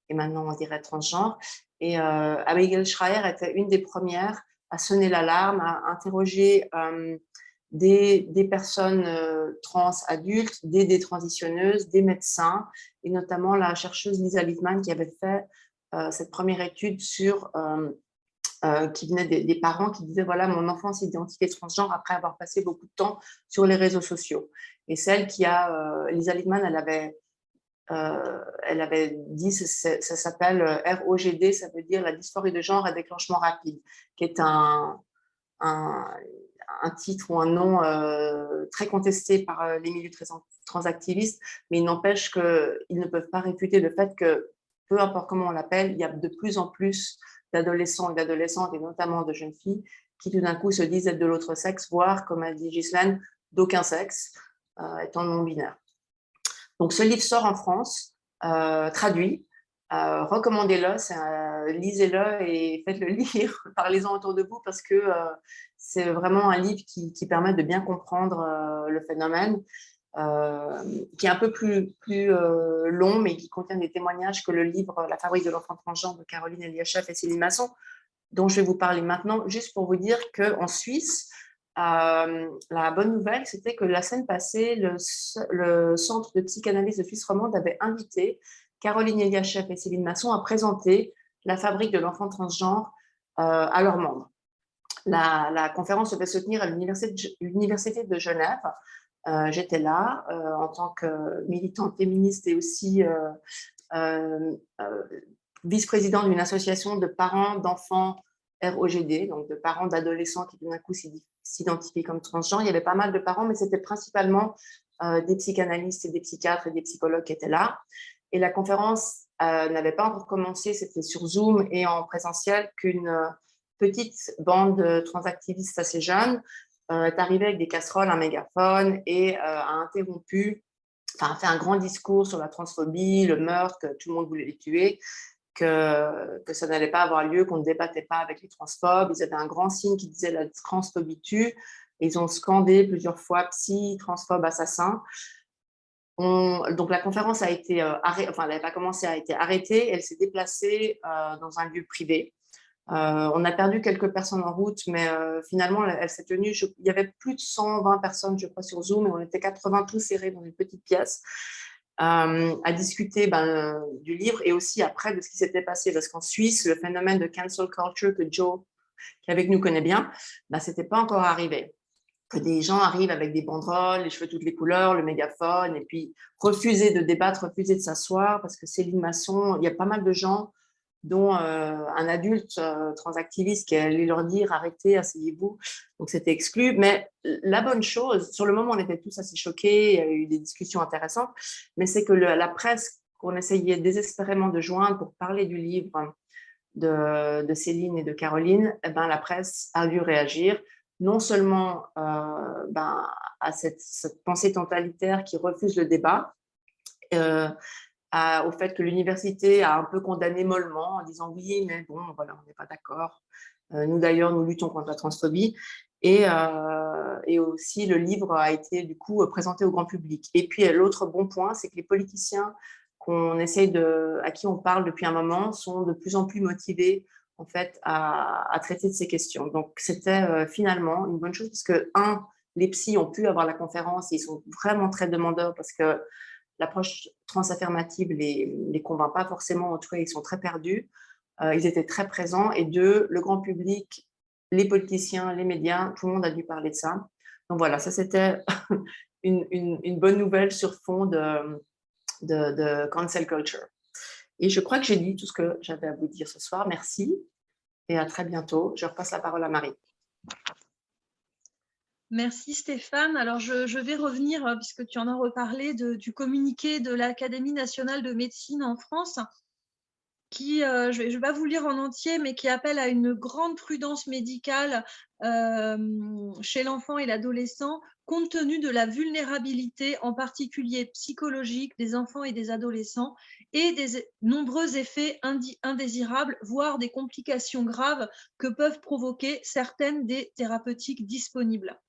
et maintenant on dirait transgenre. Et Abigail Shrier était une des premières à sonner l'alarme, à interroger des personnes trans adultes, des détransitionneuses, des médecins, et notamment la chercheuse Lisa Littman qui avait fait cette première étude sur qui venait des parents qui disaient voilà, mon enfant s'est identifié transgenre après avoir passé beaucoup de temps sur les réseaux sociaux. Et celle qui a, Lisa Littman, elle avait dit, ça s'appelle ROGD, ça veut dire la dysphorie de genre à déclenchement rapide, qui est un titre ou un nom très contesté par les milieux transactivistes, mais il n'empêche qu'ils ne peuvent pas réfuter le fait que, peu importe comment on l'appelle, il y a de plus en plus d'adolescents et d'adolescentes, et notamment de jeunes filles, qui tout d'un coup se disent être de l'autre sexe, voire, comme a dit Ghislaine, d'aucun sexe, étant non-binaire. Donc ce livre sort en France, traduit. Recommandez-le, lisez-le et faites-le lire, parlez-en autour de vous parce que c'est vraiment un livre qui permet de bien comprendre le phénomène, qui est un peu plus long, mais qui contient des témoignages que le livre La fabrique de l'enfant transgenre de Caroline Eliachef et Céline Masson, dont je vais vous parler maintenant, juste pour vous dire qu'en Suisse, la bonne nouvelle, c'était que la semaine passée, le Centre de psychanalyse de Suisse romande avait invité Caroline Eliachef et Céline Masson à présenter La fabrique de l'enfant transgenre à leurs membres. La conférence devait se tenir à l'Université de Genève. J'étais là en tant que militante féministe et aussi vice-présidente d'une association de parents d'enfants ROGD, donc de parents d'adolescents qui tout d'un coup s'identifient comme transgenres. Il y avait pas mal de parents, mais c'était principalement des psychanalystes et des psychiatres et des psychologues qui étaient là. Et la conférence n'avait pas encore commencé, c'était sur Zoom et en présentiel, qu'une petite bande de transactivistes assez jeunes est arrivée avec des casseroles, un mégaphone et a interrompu, a fait un grand discours sur la transphobie, le meurtre, que tout le monde voulait les tuer, que ça n'allait pas avoir lieu, qu'on ne débattait pas avec les transphobes. Ils avaient un grand signe qui disait la transphobie tue. Ils ont scandé plusieurs fois psy, transphobe, assassin. Donc la conférence a été arrêtée, enfin elle n'avait pas commencé, a été arrêtée. Elle s'est déplacée dans un lieu privé. On a perdu quelques personnes en route, mais finalement elle s'est tenue. Il y avait plus de 120 personnes, je crois, sur Zoom, et on était 80 tous serrés dans une petite pièce. À discuter du livre et aussi après de ce qui s'était passé, parce qu'en Suisse, le phénomène de cancel culture que Joe, qui avec nous connaît bien, c'était pas encore arrivé. Que des gens arrivent avec des banderoles, les cheveux toutes les couleurs, le mégaphone, et puis refuser de débattre, refuser de s'asseoir, parce que Céline Masson, il y a pas mal de gens, dont un adulte transactiviste qui allait leur dire « arrêtez, asseyez-vous ». Donc, c'était exclu. Mais la bonne chose, sur le moment, on était tous assez choqués, il y a eu des discussions intéressantes, mais c'est que la presse qu'on essayait désespérément de joindre pour parler du livre de Céline et de Caroline, la presse a dû réagir, non seulement à cette pensée totalitaire qui refuse le débat, au fait que l'université a un peu condamné mollement en disant oui, mais bon, voilà, on n'est pas d'accord. Nous d'ailleurs, nous luttons contre la transphobie. Et aussi, le livre a été du coup présenté au grand public. Et puis, l'autre bon point, c'est que les politiciens à qui on parle depuis un moment sont de plus en plus motivés en fait, à traiter de ces questions. Donc, c'était finalement une bonne chose parce que, les psys ont pu avoir la conférence et ils sont vraiment très demandeurs parce que l'approche transaffirmative les convainc pas forcément, en tout cas, ils sont très perdus. Ils étaient très présents. Et deux, le grand public, les politiciens, les médias, tout le monde a dû parler de ça. Donc voilà, ça c'était une bonne nouvelle sur fond de cancel culture. Et je crois que j'ai dit tout ce que j'avais à vous dire ce soir. Merci. et à très bientôt. Je repasse la parole à Marie.
Merci Stéphane. Alors je vais revenir, puisque tu en as reparlé, du communiqué de l'Académie nationale de médecine en France, qui, je vais pas vous lire en entier, mais qui appelle à une grande prudence médicale chez l'enfant et l'adolescent, compte tenu de la vulnérabilité, en particulier psychologique, des enfants et des adolescents, et des nombreux effets indésirables, voire des complications graves que peuvent provoquer certaines des thérapeutiques disponibles.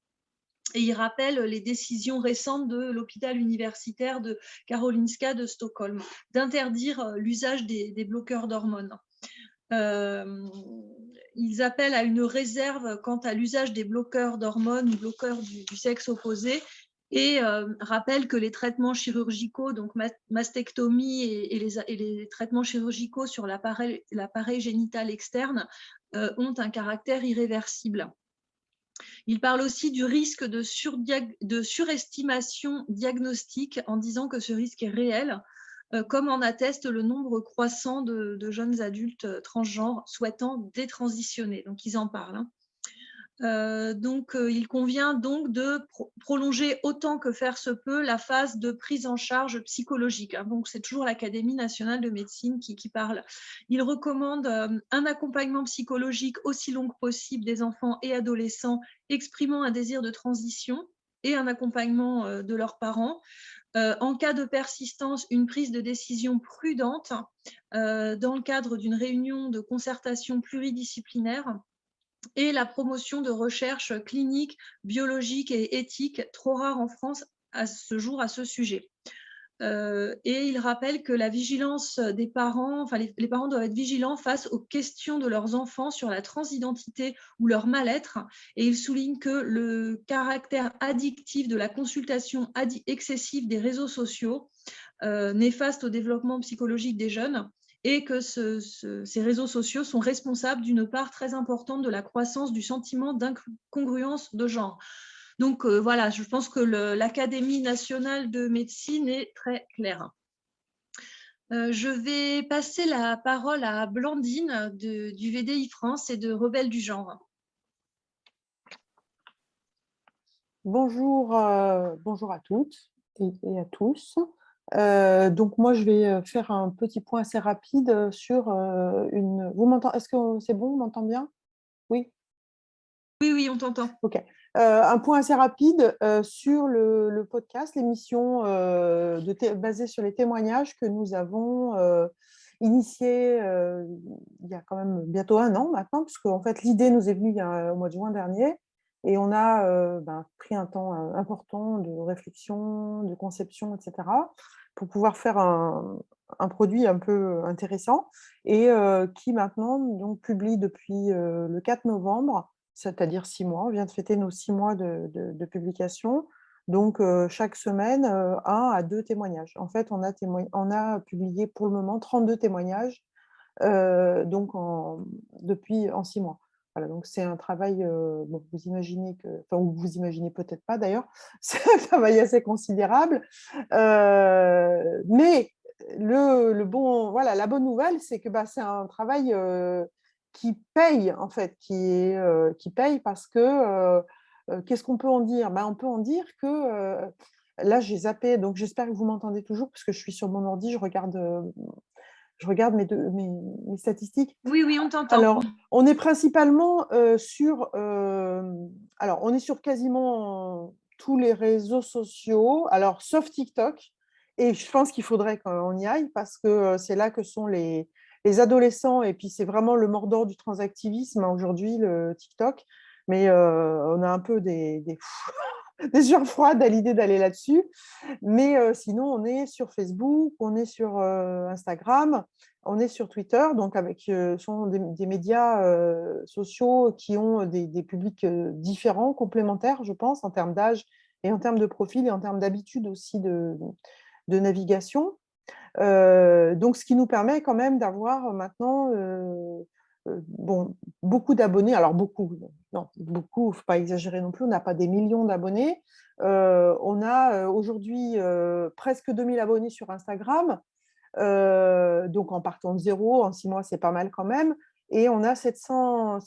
Et il rappelle les décisions récentes de l'hôpital universitaire de Karolinska de Stockholm d'interdire l'usage des bloqueurs d'hormones. Ils appellent à une réserve quant à l'usage des bloqueurs d'hormones ou bloqueurs du sexe opposé, et rappellent que les traitements chirurgicaux, donc mastectomie et les traitements chirurgicaux sur l'appareil génital externe, ont un caractère irréversible. Il parle aussi du risque de surestimation diagnostique, en disant que ce risque est réel, comme en atteste le nombre croissant de jeunes adultes transgenres souhaitant détransitionner. Donc, ils en parlent. Il convient donc de prolonger autant que faire se peut la phase de prise en charge psychologique. Donc, c'est toujours l'Académie nationale de médecine qui parle. Il recommande un accompagnement psychologique aussi long que possible des enfants et adolescents exprimant un désir de transition, et un accompagnement de leurs parents. En cas de persistance, une prise de décision prudente dans le cadre d'une réunion de concertation pluridisciplinaire, et la promotion de recherches cliniques, biologiques et éthiques, trop rares en France à ce jour à ce sujet. Et il rappelle que la vigilance des parents, enfin les parents doivent être vigilants face aux questions de leurs enfants sur la transidentité ou leur mal-être, et il souligne que le caractère addictif de la consultation excessive des réseaux sociaux, néfaste au développement psychologique des jeunes, et que ces réseaux sociaux sont responsables d'une part très importante de la croissance du sentiment d'incongruence de genre. Donc voilà, je pense que l'Académie nationale de médecine est très claire. Je vais passer la parole à Blandine du VDI France et de Rebelles du genre.
Bonjour, bonjour à toutes et à tous. Donc moi, je vais faire un petit point assez rapide sur une... Vous m'entendez? Est-ce que c'est bon? On m'entend bien? Oui?
Oui, on t'entend.
Ok. Un point assez rapide sur le podcast, l'émission basée sur les témoignages que nous avons initié il y a quand même bientôt 1 an maintenant, parce qu'en fait, l'idée nous est venue au mois de juin dernier. Et on a pris un temps important de réflexion, de conception, etc., pour pouvoir faire un produit un peu intéressant, et qui maintenant donc, publie depuis le 4 novembre, c'est-à-dire 6 mois. On vient de fêter nos 6 mois de publication. Donc, chaque semaine, 1 à 2 témoignages. En fait, on a publié pour le moment 32 témoignages depuis en 6 mois. Voilà, donc c'est un travail, bon, vous imaginez ou vous imaginez peut-être pas d'ailleurs, c'est un travail assez considérable. Mais la bonne nouvelle, c'est que c'est un travail qui paye, en fait, qui paye parce que, qu'est-ce qu'on peut en dire? On peut en dire que, là, j'ai zappé, donc j'espère que vous m'entendez toujours, parce que je suis sur mon ordi, je regarde mes statistiques.
Oui, on t'entend.
Alors, on est principalement on est sur quasiment tous les réseaux sociaux, alors sauf TikTok, et je pense qu'il faudrait qu'on y aille, parce que c'est là que sont les adolescents, et puis c'est vraiment le mordor du transactivisme aujourd'hui, le TikTok. Mais on a un peu des sueurs froides à l'idée d'aller là-dessus. Mais sinon, on est sur Facebook, on est sur Instagram, on est sur Twitter, donc sont des médias sociaux qui ont des publics différents, complémentaires, je pense, en termes d'âge et en termes de profil et en termes d'habitude aussi de navigation. Donc, ce qui nous permet quand même d'avoir maintenant beaucoup d'abonnés. Alors, beaucoup, non, beaucoup, il ne faut pas exagérer non plus, on n'a pas des millions d'abonnés. On a aujourd'hui presque 2000 abonnés sur Instagram. Donc, en partant de zéro, en 6 mois, c'est pas mal quand même. Et on a 700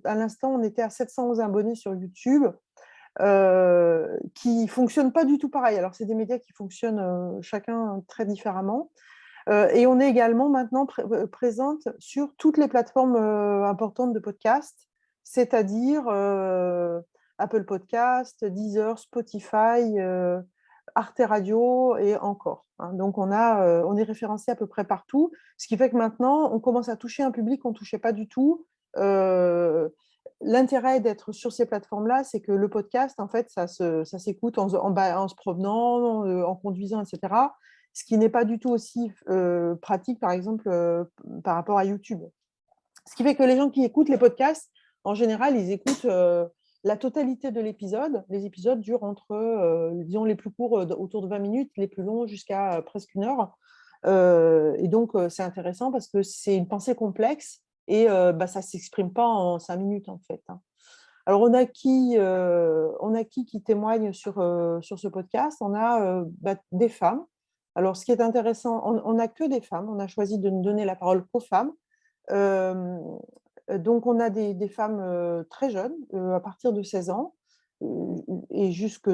à l'instant, on était à 711 abonnés sur YouTube, qui ne fonctionnent pas du tout pareil. Alors, c'est des médias qui fonctionnent chacun très différemment. Et on est également maintenant présente sur toutes les plateformes importantes de podcast, c'est-à-dire Apple Podcast, Deezer, Spotify, Arte Radio et encore. Donc, on est référencé à peu près partout, ce qui fait que maintenant, on commence à toucher un public qu'on ne touchait pas du tout. L'intérêt d'être sur ces plateformes-là, c'est que le podcast, en fait, ça s'écoute en se promenant, en conduisant, etc. Ce qui n'est pas du tout aussi pratique, par exemple, par rapport à YouTube. Ce qui fait que les gens qui écoutent les podcasts, en général, ils écoutent la totalité de l'épisode. Les épisodes durent entre, disons, les plus courts autour de 20 minutes, les plus longs jusqu'à presque 1 heure. Et donc, c'est intéressant parce que c'est une pensée complexe et ça ne s'exprime pas en 5 minutes, en fait. Alors, on a qui témoigne sur ce podcast? On a des femmes. Alors, ce qui est intéressant, on n'a que des femmes. On a choisi de ne donner la parole qu'aux femmes. Donc, on a des femmes très jeunes, à partir de 16 ans, et jusque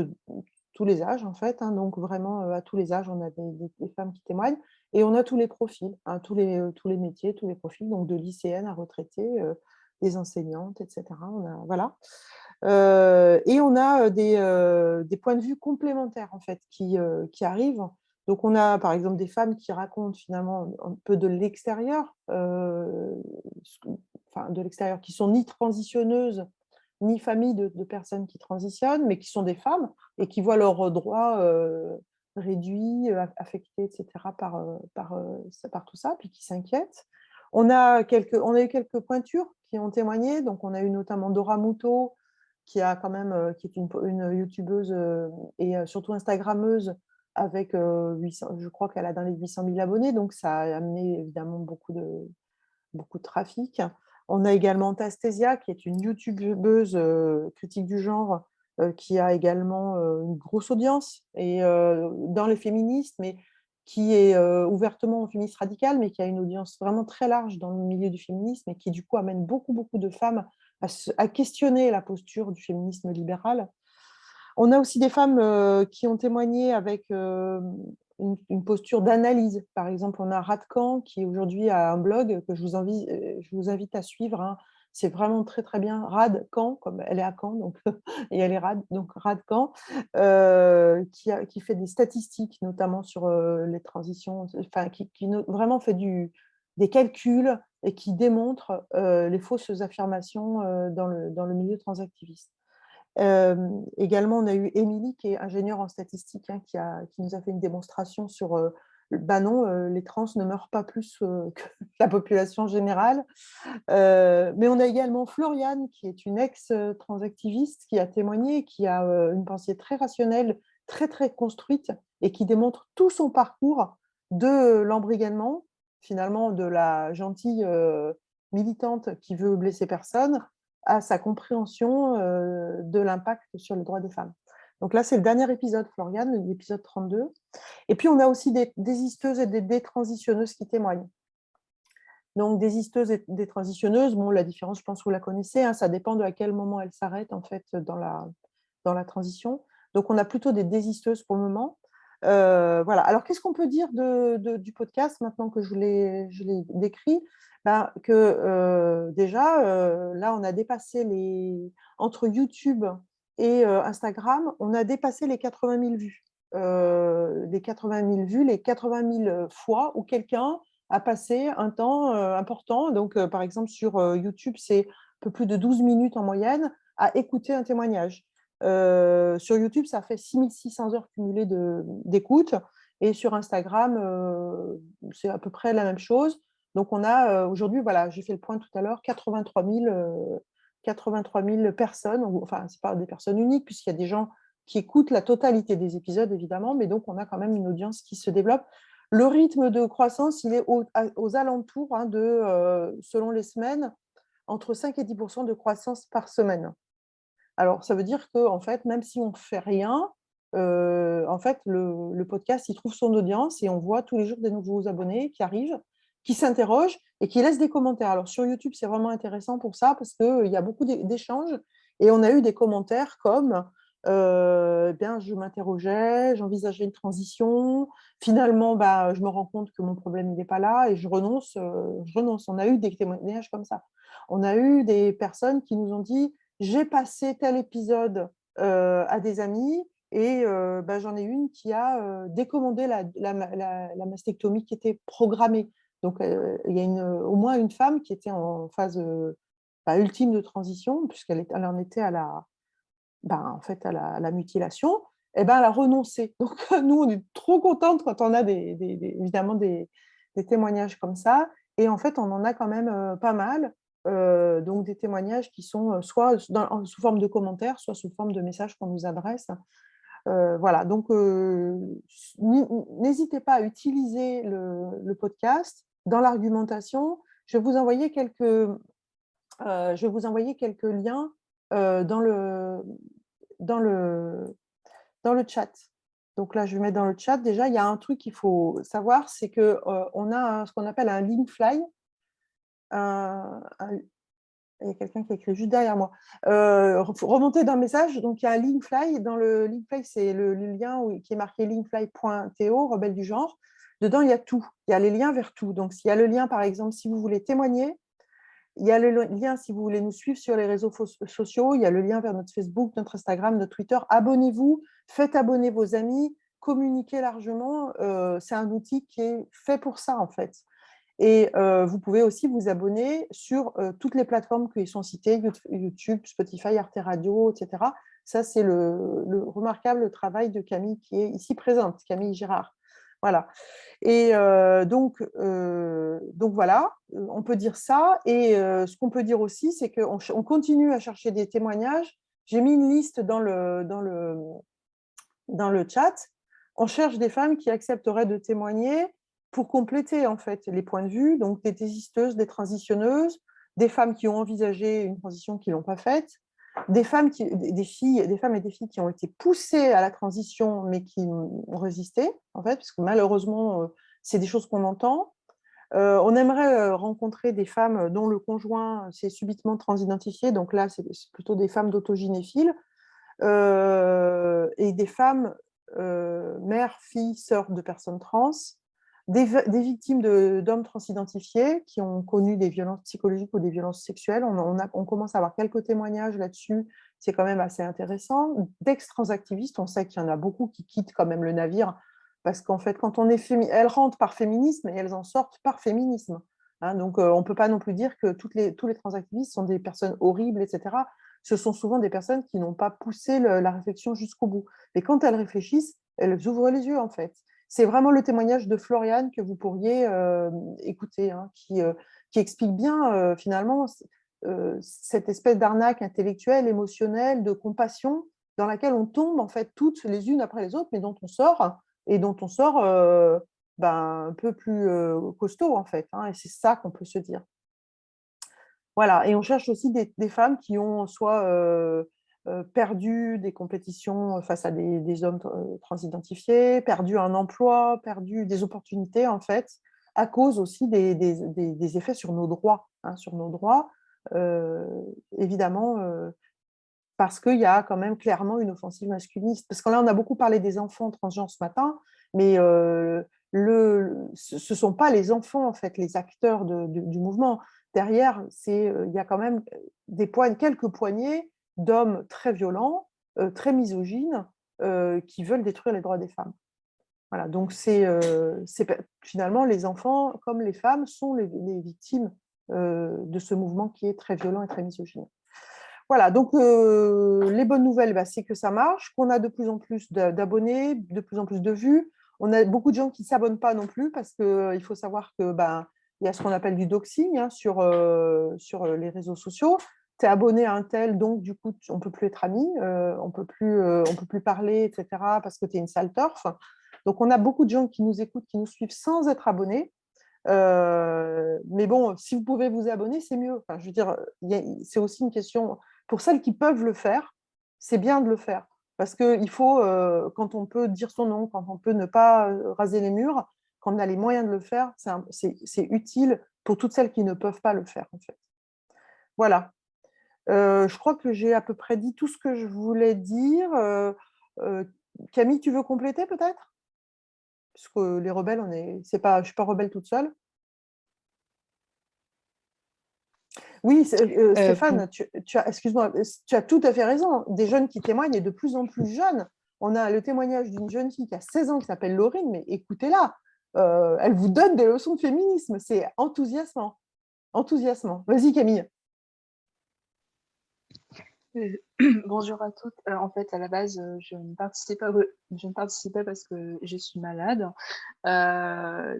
tous les âges, en fait. Donc, vraiment, à tous les âges, on a des femmes qui témoignent. Et on a tous les profils, tous les métiers, tous les profils, donc de lycéennes à retraitées, des enseignantes, etc. Voilà. Et on a des points de vue complémentaires, en fait, qui arrivent. Donc, on a, par exemple, des femmes qui racontent finalement un peu de l'extérieur, qui sont ni transitionneuses, ni familles de personnes qui transitionnent, mais qui sont des femmes et qui voient leurs droits réduits, affectés, etc. par tout ça, puis qui s'inquiètent. On a eu quelques pointures qui ont témoigné. Donc, on a eu notamment Dora Muto, qui est une youtubeuse et surtout instagrammeuse, avec 800, je crois qu'elle a dans les 800 000 abonnés, donc ça a amené évidemment beaucoup de trafic. On a également Tastésia, qui est une youtubeuse critique du genre, qui a également une grosse audience et dans les féministes, mais qui est ouvertement féministe radicale, mais qui a une audience vraiment très large dans le milieu du féminisme et qui du coup amène beaucoup de femmes à questionner la posture du féminisme libéral. On a aussi des femmes qui ont témoigné avec une posture d'analyse. Par exemple, on a Radcan qui aujourd'hui a un blog que je vous invite à suivre. C'est vraiment très, très bien. Radcan, comme elle est à Caen, donc, et elle est donc Radcan, qui fait des statistiques, notamment sur les transitions, enfin, qui vraiment fait des calculs et qui démontre les fausses affirmations dans le milieu transactiviste. Également, on a eu Émilie, qui est ingénieure en statistique, qui nous a fait une démonstration sur non, les trans ne meurent pas plus que la population générale. Mais on a également Floriane, qui est une ex-transactiviste, qui a témoigné, qui a une pensée très rationnelle, très, très construite, et qui démontre tout son parcours de l'embrigadement, finalement, de la gentille militante qui veut blesser personne, à sa compréhension de l'impact sur le droit des femmes. Donc là, c'est le dernier épisode, Floriane, l'épisode 32. Et puis, on a aussi des histeuses et des détransitionneuses qui témoignent. Donc, des histeuses et des transitionneuses, bon, la différence, je pense que vous la connaissez, ça dépend de à quel moment elles s'arrêtent, en fait, dans la transition. Donc, on a plutôt des désisteuses pour le moment. Voilà. Alors, qu'est-ce qu'on peut dire du podcast, maintenant que je l'ai décrit? Déjà, là, on a dépassé entre YouTube et Instagram, on a dépassé les 80 000 vues. Les 80 000 vues, les 80 000 fois où quelqu'un a passé un temps important. Donc, par exemple, sur YouTube, c'est un peu plus de 12 minutes en moyenne à écouter un témoignage. Sur YouTube, ça fait 6600 heures cumulées d'écoute. Et sur Instagram, c'est à peu près la même chose. Donc, on a aujourd'hui, voilà, j'ai fait le point tout à l'heure, 83 000 personnes, enfin, ce n'est pas des personnes uniques, puisqu'il y a des gens qui écoutent la totalité des épisodes, évidemment, mais donc on a quand même une audience qui se développe. Le rythme de croissance, il est aux alentours selon les semaines, entre 5 et 10% de croissance par semaine. Alors, ça veut dire que, en fait, même si on ne fait rien, en fait, le podcast, il trouve son audience et on voit tous les jours des nouveaux abonnés qui arrivent. qui s'interrogent et qui laissent des commentaires. Alors, sur YouTube, c'est vraiment intéressant pour ça parce qu'il y a beaucoup d'échanges et on a eu des commentaires comme je m'interrogeais, j'envisageais une transition, finalement, je me rends compte que mon problème n'est pas là et je renonce. On a eu des témoignages comme ça. On a eu des personnes qui nous ont dit j'ai passé tel épisode à des amis et j'en ai une qui a décommandé la mastectomie qui était programmée. Donc, il y a au moins une femme qui était en phase ultime de transition, puisqu'elle en était à la mutilation, et elle a renoncé. Donc, nous, on est trop contentes quand on a évidemment des témoignages comme ça. Et en fait, on en a quand même pas mal. Donc, des témoignages qui sont soit sous forme de commentaires, soit sous forme de messages qu'on nous adresse. Voilà, donc n'hésitez pas à utiliser le podcast dans l'argumentation. Je vais vous envoyer quelques liens dans le chat. Donc là, je vais mettre dans le chat. Déjà, il y a un truc qu'il faut savoir, c'est qu'on a ce qu'on appelle un Linkfly. Il y a quelqu'un qui a écrit juste derrière moi. Remonter dans le message, donc il y a un Linkfly. Dans le Linkfly, c'est le lien qui est marqué linkfly.to, rebelle du genre. Dedans, il y a tout. Il y a les liens vers tout. Donc, s'il y a le lien, par exemple, si vous voulez témoigner, il y a le lien si vous voulez nous suivre sur les réseaux sociaux, il y a le lien vers notre Facebook, notre Instagram, notre Twitter. Abonnez-vous, faites abonner vos amis, communiquez largement. C'est un outil qui est fait pour ça, en fait. Et vous pouvez aussi vous abonner sur toutes les plateformes qui sont citées, YouTube, Spotify, Arte Radio, etc. Ça, c'est le remarquable travail de Camille qui est ici présente, Camille Girard. Voilà. Et donc voilà, on peut dire ça. Et ce qu'on peut dire aussi, c'est qu'on continue à chercher des témoignages. J'ai mis une liste dans le chat. On cherche des femmes qui accepteraient de témoigner pour compléter en fait les points de vue, donc des désisteuses, des transitionneuses, des femmes qui ont envisagé une transition qui ne l'ont pas faite, des femmes et des filles qui ont été poussées à la transition mais qui ont résisté, en fait, parce que malheureusement, c'est des choses qu'on entend. On aimerait rencontrer des femmes dont le conjoint s'est subitement transidentifié, donc là, c'est plutôt des femmes d'autoginéphiles, et des femmes mères, filles, sœurs de personnes trans, des victimes d'hommes transidentifiés qui ont connu des violences psychologiques ou des violences sexuelles. On commence à avoir quelques témoignages là-dessus, c'est quand même assez intéressant. D'ex-transactivistes, on sait qu'il y en a beaucoup qui quittent quand même le navire, parce qu'en fait, quand on est elles rentrent par féminisme et elles en sortent par féminisme. Hein, donc, on ne peut pas non plus dire que tous les transactivistes sont des personnes horribles, etc. Ce sont souvent des personnes qui n'ont pas poussé la réflexion jusqu'au bout. Mais quand elles réfléchissent, elles ouvrent les yeux, en fait. C'est vraiment le témoignage de Floriane que vous pourriez écouter, hein, qui explique bien, finalement, cette espèce d'arnaque intellectuelle, émotionnelle, de compassion, dans laquelle on tombe, en fait, toutes les unes après les autres, mais dont on sort, un peu plus costaud, en fait. Hein, et c'est ça qu'on peut se dire. Voilà, et on cherche aussi des femmes qui ont soit perdu des compétitions face à des hommes transidentifiés, perdu un emploi, perdu des opportunités, en fait, à cause aussi des effets sur nos droits. Hein, sur nos droits, évidemment, parce qu'il y a quand même clairement une offensive masculiniste. Parce que là, on a beaucoup parlé des enfants transgenres ce matin, mais ce ne sont pas les enfants, en fait, les acteurs du mouvement. Derrière, il y a quand même quelques poignées d'hommes très violents, très misogynes, qui veulent détruire les droits des femmes. Voilà, donc finalement, les enfants, comme les femmes, sont les victimes de ce mouvement qui est très violent et très misogyne. Voilà, donc les bonnes nouvelles, c'est que ça marche, qu'on a de plus en plus d'abonnés, de plus en plus de vues. On a beaucoup de gens qui ne s'abonnent pas non plus parce qu'il faut savoir que il y a ce qu'on appelle du doxing, hein, sur les réseaux sociaux. Tu es abonné à un tel, donc du coup, on ne peut plus être amis, on ne peut plus parler, etc., parce que tu es une sale turf. Donc, on a beaucoup de gens qui nous écoutent, qui nous suivent sans être abonnés. Mais bon, si vous pouvez vous abonner, c'est mieux. Enfin, je veux dire, c'est aussi une question, pour celles qui peuvent le faire, c'est bien de le faire. Parce qu'il faut, quand on peut dire son nom, quand on peut ne pas raser les murs, quand on a les moyens de le faire, c'est utile pour toutes celles qui ne peuvent pas le faire, en fait. Voilà. Je crois que j'ai à peu près dit tout ce que je voulais dire. Camille, tu veux compléter peut-être? Puisque les rebelles, je ne suis pas rebelle toute seule. Oui, Stéphane, excuse-moi, tu as tout à fait raison. Des jeunes qui témoignent et de plus en plus jeunes. On a le témoignage d'une jeune fille qui a 16 ans qui s'appelle Laurine, mais écoutez-la, elle vous donne des leçons de féminisme. C'est enthousiasmant. Enthousiasmant. Vas-y, Camille.
Bonjour à toutes. En fait, à la base, je ne participais parce que je suis malade.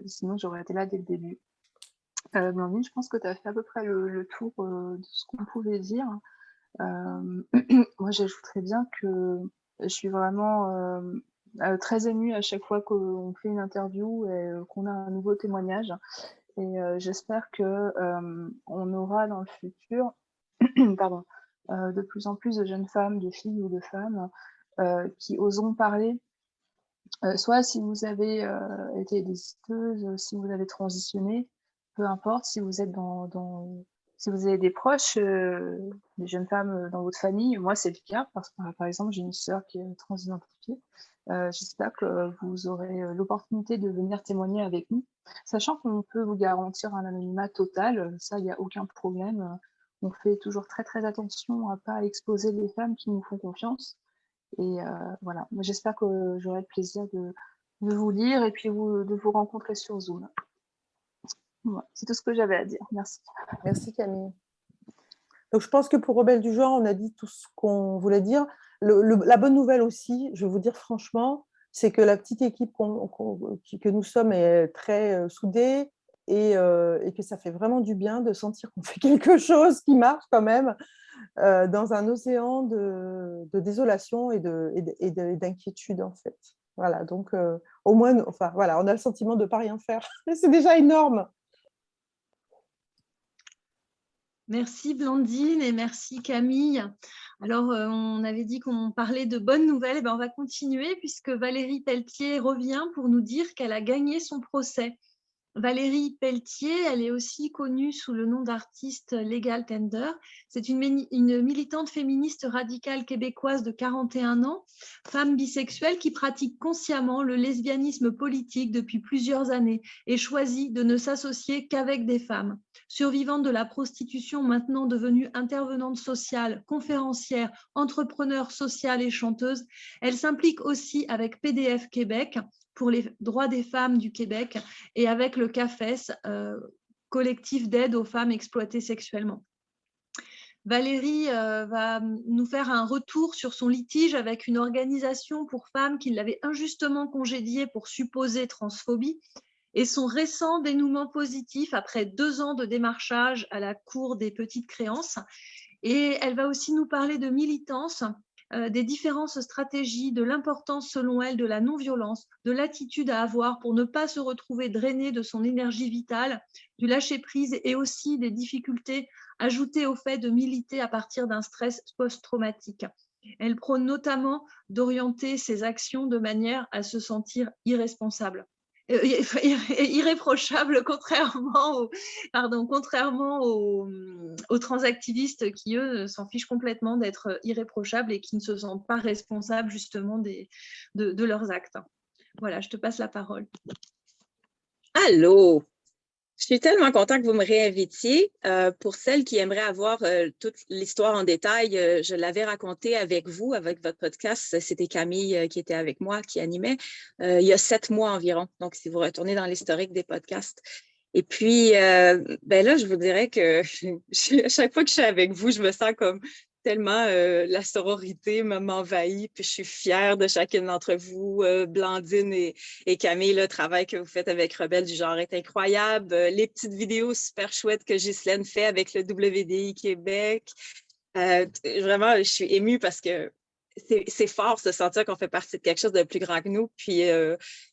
Sinon, j'aurais été là dès le début. Blandine, je pense que tu as fait à peu près le tour de ce qu'on pouvait dire. Moi, j'ajouterais bien que je suis vraiment très émue à chaque fois qu'on fait une interview et qu'on a un nouveau témoignage. Et j'espère qu'on aura dans le futur pardon, de plus en plus de jeunes femmes, de filles ou de femmes qui oseront parler. Soit si vous avez été désisteuse, si vous avez transitionné, peu importe, si vous êtes si vous avez des proches, des jeunes femmes dans votre famille, moi c'est le cas, parce que par exemple j'ai une sœur qui est transidentifiée. J'espère que vous aurez l'opportunité de venir témoigner avec nous, sachant qu'on peut vous garantir un anonymat total, ça il n'y a aucun problème. On fait toujours très très attention à ne pas exposer les femmes qui nous font confiance. Et voilà, j'espère que j'aurai le plaisir de vous lire et puis de vous rencontrer sur Zoom. Voilà, c'est tout ce que j'avais à dire. Merci.
Merci Camille. Donc je pense que pour Rebelles du genre, on a dit tout ce qu'on voulait dire. La bonne nouvelle aussi, je vais vous dire franchement, c'est que la petite équipe que nous sommes est très soudée et que ça fait vraiment du bien de sentir qu'on fait quelque chose qui marche quand même dans un océan de désolation et d'inquiétude en fait. Voilà, donc au moins, enfin voilà, on a le sentiment de ne pas rien faire. C'est déjà énorme.
Merci Blandine et merci Camille. Alors, on avait dit qu'on parlait de bonnes nouvelles, et on va continuer puisque Valérie Pelletier revient pour nous dire qu'elle a gagné son procès. Valérie Pelletier, elle est aussi connue sous le nom d'artiste Legal Tender. C'est une militante féministe radicale québécoise de 41 ans, femme bisexuelle qui pratique consciemment le lesbianisme politique depuis plusieurs années et choisit de ne s'associer qu'avec des femmes. Survivante de la prostitution, maintenant devenue intervenante sociale, conférencière, entrepreneur sociale et chanteuse, elle s'implique aussi avec PDF Québec pour les droits des femmes du Québec et avec le CAFES, collectif d'aide aux femmes exploitées sexuellement. Valérie va nous faire un retour sur son litige avec une organisation pour femmes qui l'avait injustement congédiée pour supposée transphobie et son récent dénouement positif après 2 ans de démarchage à la Cour des petites créances. Et elle va aussi nous parler de militance, des différentes stratégies, de l'importance selon elle de la non-violence, de l'attitude à avoir pour ne pas se retrouver drainé de son énergie vitale, du lâcher-prise et aussi des difficultés ajoutées au fait de militer à partir d'un stress post-traumatique. Elle prône notamment d'orienter ses actions de manière à se sentir irresponsable. Irréprochable, contrairement aux transactivistes qui, eux, s'en fichent complètement d'être irréprochables et qui ne se sentent pas responsables justement de leurs actes. Voilà, je te passe la parole.
Allô! Je suis tellement contente que vous me réinvitiez. Pour celles qui aimeraient avoir toute l'histoire en détail, je l'avais racontée avec vous, avec votre podcast. C'était Camille qui était avec moi, qui animait, il y a 7 mois environ. Donc, si vous retournez dans l'historique des podcasts. Et puis, ben là, je vous dirais que à chaque fois que je suis avec vous, je me sens comme tellement la sororité m'envahit, puis je suis fière de chacune d'entre vous. Blandine et Camille, le travail que vous faites avec Rebelles du genre est incroyable. Les petites vidéos super chouettes que Ghislaine fait avec le WDI Québec. Vraiment, je suis émue parce que c'est fort de se sentir qu'on fait partie de quelque chose de plus grand que nous, puis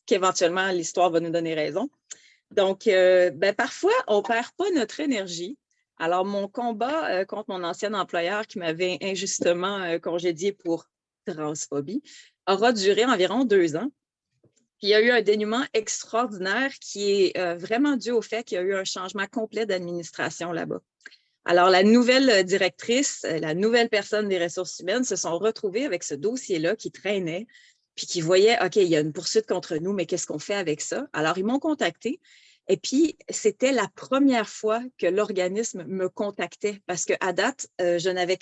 qu'éventuellement, l'histoire va nous donner raison. Donc, ben, parfois, on ne perd pas notre énergie. Alors, mon combat contre mon ancien employeur qui m'avait injustement congédié pour transphobie aura duré environ 2 ans. Puis il y a eu un dénouement extraordinaire qui est vraiment dû au fait qu'il y a eu un changement complet d'administration là-bas. Alors, la nouvelle directrice, la nouvelle personne des ressources humaines se sont retrouvées avec ce dossier-là qui traînait, puis qui voyaient, OK, il y a une poursuite contre nous, mais qu'est-ce qu'on fait avec ça? Alors, ils m'ont contacté. Et puis, c'était la première fois que l'organisme me contactait parce qu'à date, je n'avais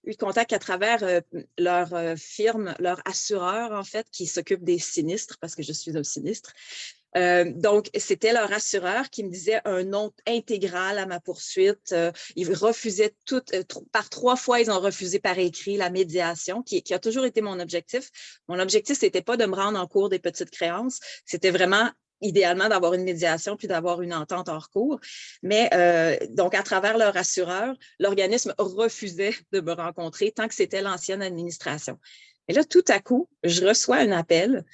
eu contact qu'à travers leur firme, leur assureur, en fait, qui s'occupe des sinistres parce que je suis un sinistre. Donc, c'était leur assureur qui me disait un nom intégral à ma poursuite. Ils refusaient par 3 fois, ils ont refusé par écrit la médiation, qui a toujours été mon objectif. Mon objectif, c'était pas de me rendre en cours des petites créances, c'était vraiment idéalement d'avoir une médiation puis d'avoir une entente hors cours. Mais donc, à travers leur assureur, l'organisme refusait de me rencontrer tant que c'était l'ancienne administration. Et là, tout à coup, je reçois un appel.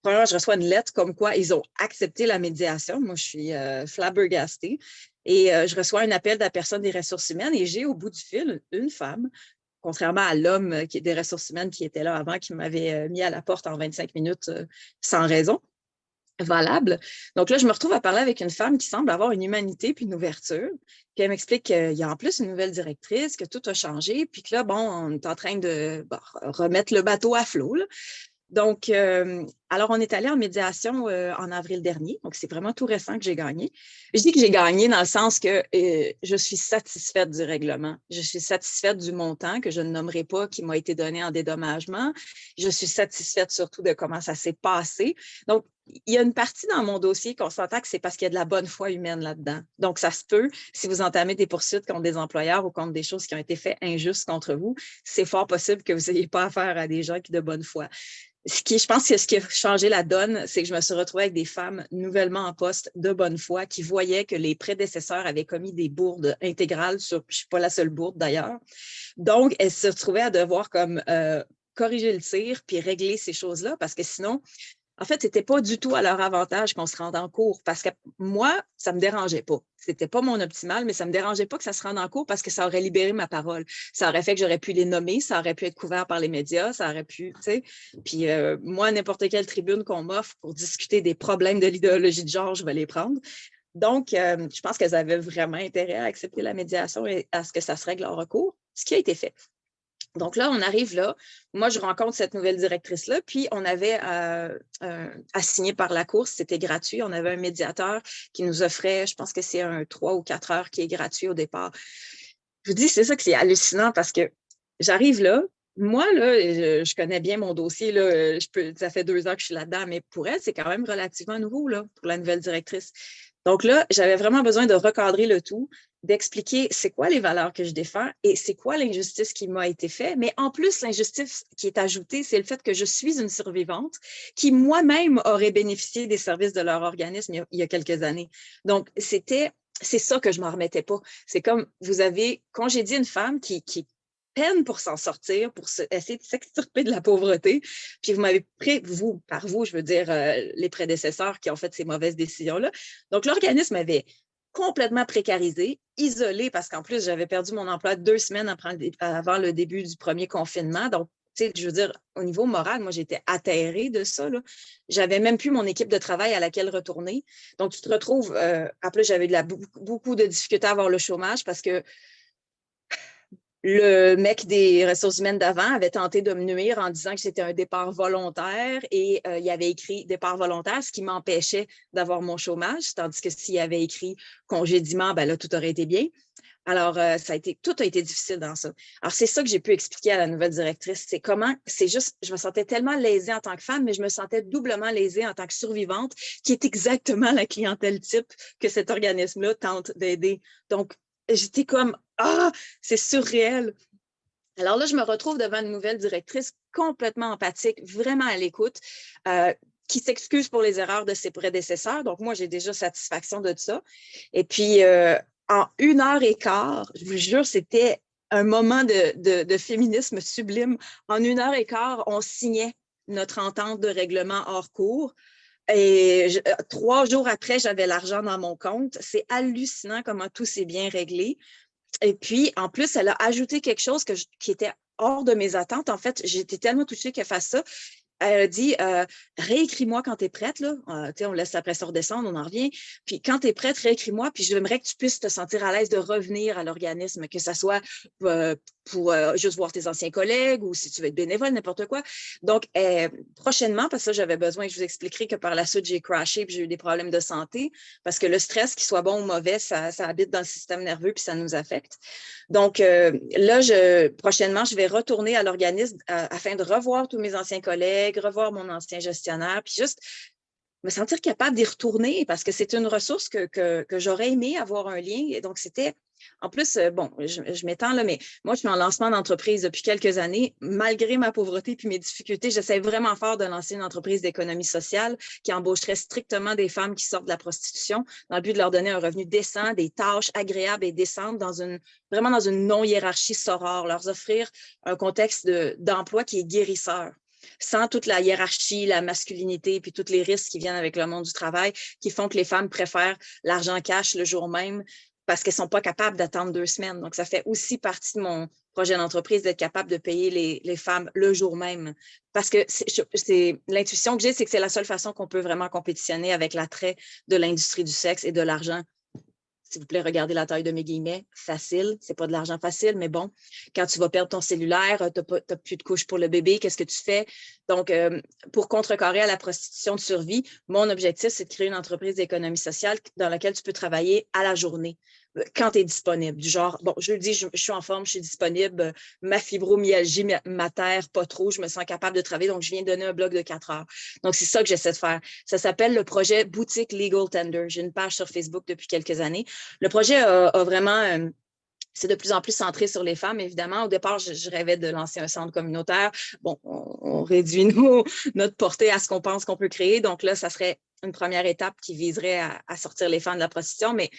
Premièrement, je reçois une lettre comme quoi ils ont accepté la médiation. Moi, je suis flabbergastée. Et je reçois un appel de la personne des ressources humaines et j'ai au bout du fil une femme, contrairement à l'homme des ressources humaines qui était là avant, qui m'avait mis à la porte en 25 minutes sans raison valable. Donc là, je me retrouve à parler avec une femme qui semble avoir une humanité puis une ouverture. Puis elle m'explique qu'il y a en plus une nouvelle directrice, que tout a changé, puis que là, bon, on est en train de remettre le bateau à flot, là. Donc, alors, on est allé en médiation en avril dernier. Donc, c'est vraiment tout récent que j'ai gagné. Je dis que j'ai gagné dans le sens que je suis satisfaite du règlement. Je suis satisfaite du montant que je ne nommerai pas qui m'a été donné en dédommagement. Je suis satisfaite surtout de comment ça s'est passé. Donc, il y a une partie dans mon dossier qu'on s'entend que c'est parce qu'il y a de la bonne foi humaine là-dedans. Donc, ça se peut, si vous entamez des poursuites contre des employeurs ou contre des choses qui ont été faites injustes contre vous, c'est fort possible que vous n'ayez pas affaire à des gens qui de bonne foi. Je pense que ce qui a changé la donne, c'est que je me suis retrouvée avec des femmes nouvellement en poste de bonne foi qui voyaient que les prédécesseurs avaient commis des bourdes intégrales je ne suis pas la seule bourde d'ailleurs. Donc, elles se retrouvaient à devoir comme corriger le tir puis régler ces choses-là parce que sinon, en fait, ce n'était pas du tout à leur avantage qu'on se rende en cours parce que moi, ça ne me dérangeait pas. Ce n'était pas mon optimal, mais ça ne me dérangeait pas que ça se rende en cours parce que ça aurait libéré ma parole. Ça aurait fait que j'aurais pu les nommer, ça aurait pu être couvert par les médias, ça aurait pu, tu sais. Puis moi, n'importe quelle tribune qu'on m'offre pour discuter des problèmes de l'idéologie de genre, je vais les prendre. Donc, je pense qu'elles avaient vraiment intérêt à accepter la médiation et à ce que ça se règle en recours, ce qui a été fait. Donc là, on arrive là. Moi, je rencontre cette nouvelle directrice-là, puis on avait assigné par la Cour, c'était gratuit. On avait un médiateur qui nous offrait, je pense que c'est un 3 ou 4 heures qui est gratuit au départ. Je vous dis, c'est ça que c'est hallucinant parce que j'arrive là. Moi, là, je connais bien mon dossier. Là, ça fait 2 ans que je suis là-dedans, mais pour elle, c'est quand même relativement nouveau là, pour la nouvelle directrice. Donc là, j'avais vraiment besoin de recadrer le tout, d'expliquer c'est quoi les valeurs que je défends et c'est quoi l'injustice qui m'a été faite. Mais en plus, l'injustice qui est ajoutée, c'est le fait que je suis une survivante qui moi-même aurait bénéficié des services de leur organisme il y a quelques années. Donc, c'est ça que je ne m'en remettais pas. C'est comme vous avez congédié une femme qui peine pour s'en sortir, pour essayer de s'extirper de la pauvreté. Puis vous m'avez pris, par vous, je veux dire, les prédécesseurs qui ont fait ces mauvaises décisions-là. Donc, l'organisme avait complètement précarisé, isolé, parce qu'en plus, j'avais perdu mon emploi 2 semaines avant le début du premier confinement. Donc, tu sais, je veux dire, au niveau moral, moi, j'étais atterrée de ça. J'avais même plus mon équipe de travail à laquelle retourner. Donc, tu te retrouves, en plus, j'avais beaucoup de difficultés à avoir le chômage parce que le mec des ressources humaines d'avant avait tenté de me nuire en disant que c'était un départ volontaire et il avait écrit départ volontaire, ce qui m'empêchait d'avoir mon chômage, tandis que s'il avait écrit congédiement, ben là, tout aurait été bien. Alors, tout a été difficile dans ça. Alors, c'est ça que j'ai pu expliquer à la nouvelle directrice. Je me sentais tellement lésée en tant que femme, mais je me sentais doublement lésée en tant que survivante, qui est exactement la clientèle type que cet organisme-là tente d'aider. Donc, j'étais comme, c'est surréel. Alors là, je me retrouve devant une nouvelle directrice complètement empathique, vraiment à l'écoute, qui s'excuse pour les erreurs de ses prédécesseurs. Donc, moi, j'ai déjà satisfaction de ça. Et puis, en 1h15, je vous jure, c'était un moment de féminisme sublime. En 1h15, on signait notre entente de règlement hors cours. Et 3 jours après, j'avais l'argent dans mon compte. C'est hallucinant comment tout s'est bien réglé. Et puis, en plus, elle a ajouté quelque chose qui était hors de mes attentes. En fait, j'étais tellement touchée qu'elle fasse ça. elle a dit, réécris-moi quand tu es prête, là. On laisse la pression redescendre, on en revient. Puis quand tu es prête, réécris-moi, puis j'aimerais que tu puisses te sentir à l'aise de revenir à l'organisme, que ça soit pour juste voir tes anciens collègues ou si tu veux être bénévole, n'importe quoi. Donc, prochainement, parce que j'avais besoin, je vous expliquerai que par la suite, j'ai crashé puis j'ai eu des problèmes de santé parce que le stress, qu'il soit bon ou mauvais, ça habite dans le système nerveux puis ça nous affecte. Donc, là, prochainement, je vais retourner à l'organisme afin de revoir tous mes anciens collègues, revoir mon ancien gestionnaire, puis juste me sentir capable d'y retourner parce que c'est une ressource que j'aurais aimé avoir un lien. Et donc, c'était, en plus, bon, je m'étends là, mais moi, je suis en lancement d'entreprise depuis quelques années. Malgré ma pauvreté puis mes difficultés, j'essaie vraiment fort de lancer une entreprise d'économie sociale qui embaucherait strictement des femmes qui sortent de la prostitution dans le but de leur donner un revenu décent, des tâches agréables et décentes vraiment dans une non-hiérarchie sorore, leur offrir un contexte d'emploi qui est guérisseur, sans toute la hiérarchie, la masculinité, puis tous les risques qui viennent avec le monde du travail, qui font que les femmes préfèrent l'argent cash le jour même parce qu'elles ne sont pas capables d'attendre 2 semaines. Donc, ça fait aussi partie de mon projet d'entreprise d'être capable de payer les femmes le jour même. Parce que l'intuition que j'ai, c'est que c'est la seule façon qu'on peut vraiment compétitionner avec l'attrait de l'industrie du sexe et de l'argent. S'il vous plaît, regardez la taille de mes guillemets. Facile, c'est pas de l'argent facile, mais bon, quand tu vas perdre ton cellulaire, tu n'as plus de couche pour le bébé, qu'est-ce que tu fais? Donc, pour contrecarrer à la prostitution de survie, mon objectif, c'est de créer une entreprise d'économie sociale dans laquelle tu peux travailler à la journée, quand tu es disponible. Du genre, bon, jeudi, je suis en forme, je suis disponible, ma fibromyalgie m'atterre pas trop, je me sens capable de travailler, donc je viens donner un bloc de 4 heures. Donc, c'est ça que j'essaie de faire. Ça s'appelle le projet Boutique Legal Tender. J'ai une page sur Facebook depuis quelques années. Le projet a vraiment... c'est de plus en plus centré sur les femmes, évidemment. Au départ, je rêvais de lancer un centre communautaire. Bon, on réduit notre portée à ce qu'on pense qu'on peut créer. Donc là, ça serait une première étape qui viserait à sortir les femmes de la prostitution, mais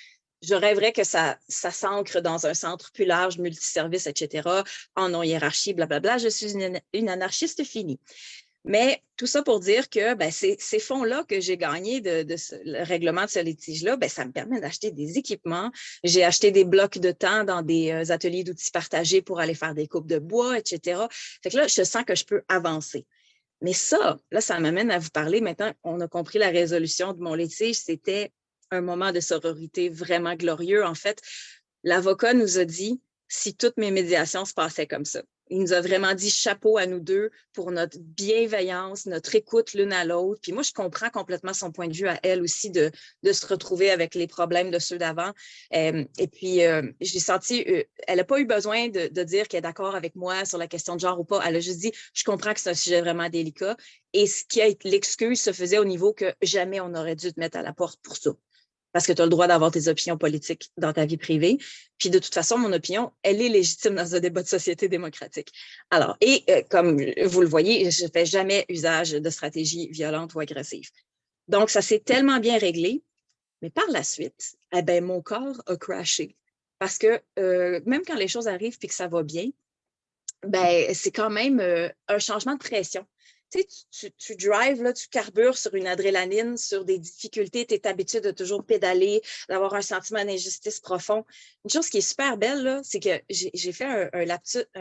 je rêverais que ça s'ancre dans un centre plus large, multiservice, etc., en non-hiérarchie, blablabla. Je suis une anarchiste finie. Mais tout ça pour dire que ces fonds-là que j'ai gagnés le règlement de ce litige-là, ça me permet d'acheter des équipements. J'ai acheté des blocs de temps dans des ateliers d'outils partagés pour aller faire des coupes de bois, etc. Fait que là, je sens que je peux avancer. Mais ça m'amène à vous parler. Maintenant, on a compris la résolution de mon litige. C'était un moment de sororité vraiment glorieux. En fait, l'avocat nous a dit si toutes mes médiations se passaient comme ça. Il nous a vraiment dit chapeau à nous deux pour notre bienveillance, notre écoute l'une à l'autre. Puis moi, je comprends complètement son point de vue à elle aussi de se retrouver avec les problèmes de ceux d'avant. Et puis, j'ai senti, elle n'a pas eu besoin de dire qu'elle est d'accord avec moi sur la question de genre ou pas. Elle a juste dit, je comprends que c'est un sujet vraiment délicat. Et l'excuse se faisait au niveau que jamais on aurait dû te mettre à la porte pour ça. Parce que tu as le droit d'avoir tes opinions politiques dans ta vie privée. Puis de toute façon, mon opinion, elle est légitime dans un débat de société démocratique. Alors, comme vous le voyez, je ne fais jamais usage de stratégies violentes ou agressives. Donc, ça s'est tellement bien réglé. Mais par la suite, mon corps a crashé. Parce que même quand les choses arrivent et que ça va bien, c'est quand même un changement de pression. Tu drives, là, tu carbures sur une adrénaline, sur des difficultés, tu es habitué de toujours pédaler, d'avoir un sentiment d'injustice profond. Une chose qui est super belle, c'est que j'ai fait un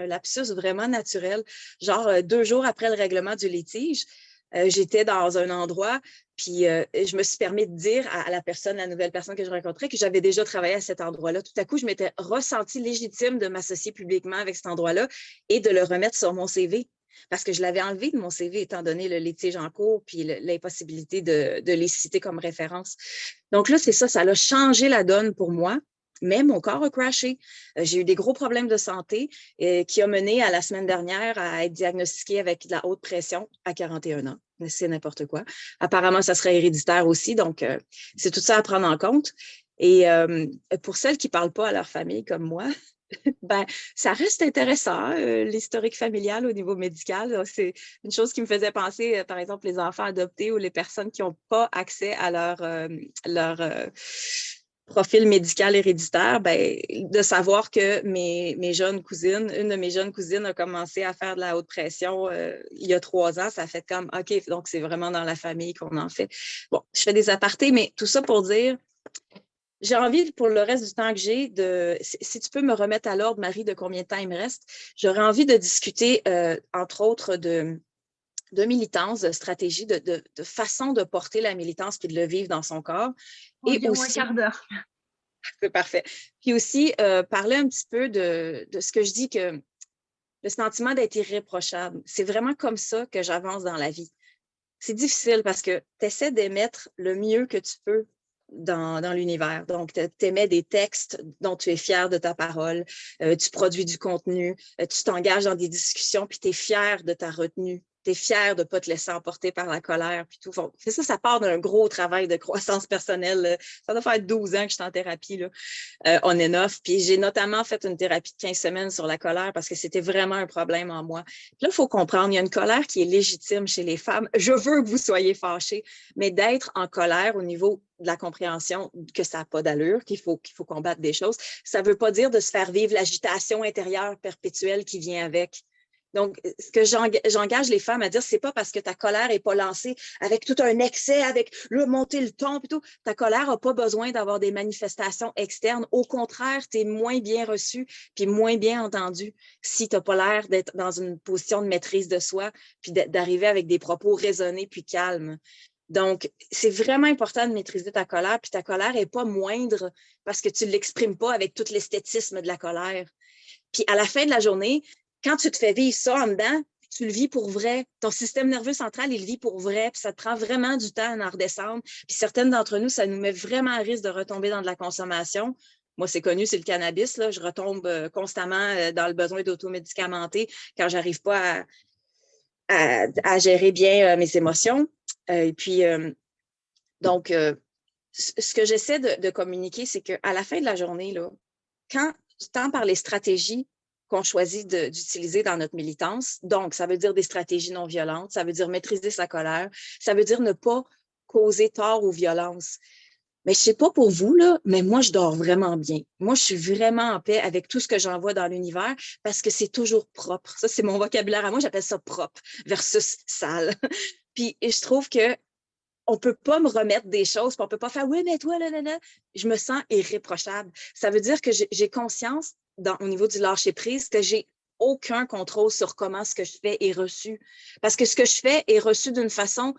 lapsus vraiment naturel. Genre 2 jours après le règlement du litige, j'étais dans un endroit, puis je me suis permis de dire à la nouvelle personne que je rencontrais, que j'avais déjà travaillé à cet endroit-là. Tout à coup, je m'étais ressentie légitime de m'associer publiquement avec cet endroit-là et de le remettre sur mon CV. Parce que je l'avais enlevé de mon CV étant donné le litige en cours puis l'impossibilité de les citer comme référence. Donc là, c'est ça a changé la donne pour moi, mais mon corps a crashé. J'ai eu des gros problèmes de santé qui a mené à la semaine dernière à être diagnostiquée avec de la haute pression à 41 ans. C'est n'importe quoi. Apparemment, ça serait héréditaire aussi, donc c'est tout ça à prendre en compte. Et pour celles qui ne parlent pas à leur famille comme moi, ça reste intéressant, l'historique familial au niveau médical. C'est une chose qui me faisait penser, par exemple, les enfants adoptés ou les personnes qui n'ont pas accès à leur profil médical héréditaire, de savoir que une de mes jeunes cousines a commencé à faire de la haute pression il y a 3 ans, ça fait comme, OK, donc c'est vraiment dans la famille qu'on en fait. Bon, je fais des apartés, mais tout ça pour dire... J'ai envie, pour le reste du temps que j'ai, si tu peux me remettre à l'ordre, Marie, de combien de temps il me reste, j'aurais envie de discuter, entre autres, de de militance, de stratégie, de façon de porter la militance puis de le vivre dans son corps.
On
Et
dit au moins
aussi,
quart d'heure.
c'est parfait. Puis aussi, parler un petit peu de ce que je dis que le sentiment d'être irréprochable, c'est vraiment comme ça que j'avance dans la vie. C'est difficile parce que tu essaies d'émettre le mieux que tu peux dans l'univers. Donc, tu émets des textes dont tu es fier de ta parole, tu produis du contenu, tu t'engages dans des discussions, puis tu es fier de ta retenue. Tu es fier de ne pas te laisser emporter par la colère. Puis tout. C'est ça, ça part d'un gros travail de croissance personnelle. Ça doit faire 12 ans que je suis en thérapie, là, on and off. Puis j'ai notamment fait une thérapie de 15 semaines sur la colère parce que c'était vraiment un problème en moi. Puis là, il faut comprendre, il y a une colère qui est légitime chez les femmes. Je veux que vous soyez fâchés, mais d'être en colère au niveau de la compréhension que ça n'a pas d'allure, qu'il faut combattre des choses, ça ne veut pas dire de se faire vivre l'agitation intérieure perpétuelle qui vient avec. Donc, ce que j'engage les femmes à dire, c'est pas parce que ta colère n'est pas lancée avec tout un excès, avec le monter le ton, plutôt, ta colère n'a pas besoin d'avoir des manifestations externes. Au contraire, tu es moins bien reçu puis moins bien entendu si tu n'as pas l'air d'être dans une position de maîtrise de soi puis d'arriver avec des propos raisonnés puis calmes. Donc, c'est vraiment important de maîtriser ta colère, puis ta colère n'est pas moindre parce que tu ne l'exprimes pas avec tout l'esthétisme de la colère. Puis à la fin de la journée, quand tu te fais vivre ça en dedans, tu le vis pour vrai. Ton système nerveux central, il le vit pour vrai, puis ça te prend vraiment du temps à en redescendre. Puis certaines d'entre nous, ça nous met vraiment à risque de retomber dans de la consommation. Moi, c'est connu, c'est le cannabis. Là. Je retombe constamment dans le besoin d'automédicamenter quand je n'arrive pas à gérer bien mes émotions. Et puis, donc, ce que j'essaie de communiquer, c'est qu'à la fin de la journée, là, tant par les stratégies qu'on choisit d'utiliser dans notre militance, donc ça veut dire des stratégies non violentes, ça veut dire maîtriser sa colère, ça veut dire ne pas causer tort ou violence. Mais je ne sais pas pour vous, là, mais moi, je dors vraiment bien. Moi, je suis vraiment en paix avec tout ce que j'envoie dans l'univers parce que c'est toujours propre. Ça, c'est mon vocabulaire à moi, j'appelle ça propre versus sale. Puis je trouve que on ne peut pas me remettre des choses, puis on ne peut pas faire « oui, mais toi, là, là, là ». Je me sens irréprochable. Ça veut dire que j'ai conscience, au niveau du lâcher-prise, que j'ai aucun contrôle sur comment ce que je fais est reçu. Parce que ce que je fais est reçu d'une façon,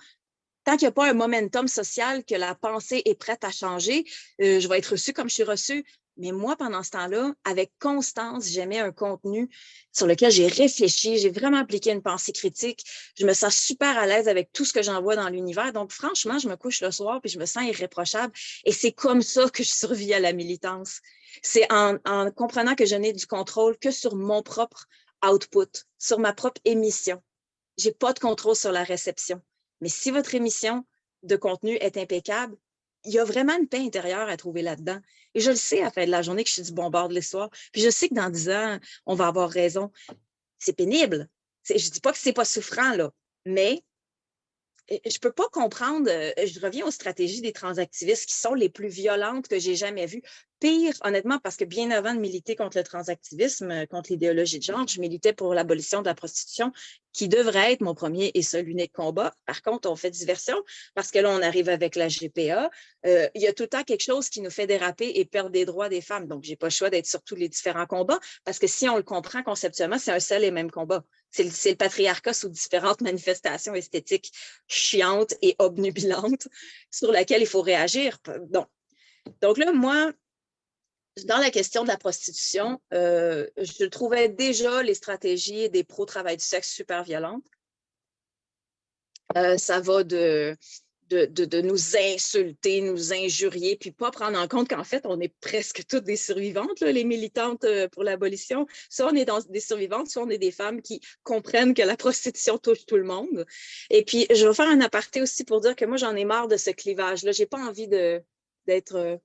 tant qu'il n'y a pas un momentum social, que la pensée est prête à changer, je vais être reçue comme je suis reçue. Mais moi, pendant ce temps-là, avec constance, j'émets un contenu sur lequel j'ai réfléchi, j'ai vraiment appliqué une pensée critique. Je me sens super à l'aise avec tout ce que j'envoie dans l'univers. Donc, franchement, je me couche le soir puis je me sens irréprochable. Et c'est comme ça que je survis à la militance. C'est en comprenant que je n'ai du contrôle que sur mon propre output, sur ma propre émission. Je n'ai pas de contrôle sur la réception. Mais si votre émission de contenu est impeccable, il y a vraiment une paix intérieure à trouver là-dedans. Et je le sais à la fin de la journée que je suis du bon bord de l'histoire. Puis je sais que dans 10 ans, on va avoir raison. C'est pénible. Je ne dis pas que ce n'est pas souffrant, là, mais je ne peux pas comprendre, je reviens aux stratégies des transactivistes qui sont les plus violentes que j'ai jamais vues. Pire, honnêtement, parce que bien avant de militer contre le transactivisme, contre l'idéologie de genre, je militais pour l'abolition de la prostitution, qui devrait être mon premier et seul unique combat. Par contre, on fait diversion parce que là, on arrive avec la GPA. Il y a tout le temps quelque chose qui nous fait déraper et perdre des droits des femmes. Donc, je n'ai pas le choix d'être sur tous les différents combats parce que si on le comprend conceptuellement, c'est un seul et même combat. C'est le patriarcat sous différentes manifestations esthétiques chiantes et obnubilantes sur lesquelles il faut réagir. Donc là, moi, dans la question de la prostitution, je trouvais déjà les stratégies des pro-travail du sexe super violentes. Ça va de nous insulter, nous injurier, puis pas prendre en compte qu'en fait, on est presque toutes des survivantes, là, les militantes pour l'abolition. Soit on est des survivantes, soit on est des femmes qui comprennent que la prostitution touche tout le monde. Et puis, je vais faire un aparté aussi pour dire que moi, j'en ai marre de ce clivage-là. J'ai pas envie d'être...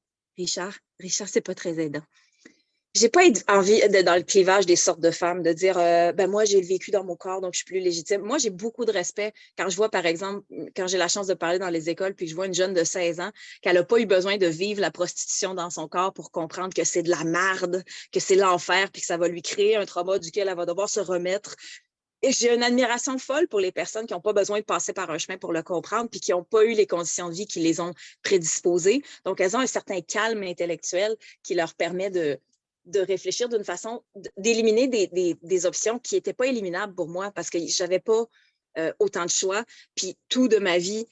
Richard, c'est pas très aidant. J'ai pas envie d'être dans le clivage des sortes de femmes, de dire moi, j'ai le vécu dans mon corps, donc je suis plus légitime. Moi, j'ai beaucoup de respect quand je vois, par exemple, quand j'ai la chance de parler dans les écoles, puis je vois une jeune de 16 ans qu'elle n'a pas eu besoin de vivre la prostitution dans son corps pour comprendre que c'est de la merde, que c'est l'enfer, puis que ça va lui créer un trauma duquel elle va devoir se remettre. Et j'ai une admiration folle pour les personnes qui n'ont pas besoin de passer par un chemin pour le comprendre puis qui n'ont pas eu les conditions de vie qui les ont prédisposées. Donc, elles ont un certain calme intellectuel qui leur permet de réfléchir d'une façon, d'éliminer des options qui n'étaient pas éliminables pour moi parce que j'avais pas autant de choix, puis tout de ma vie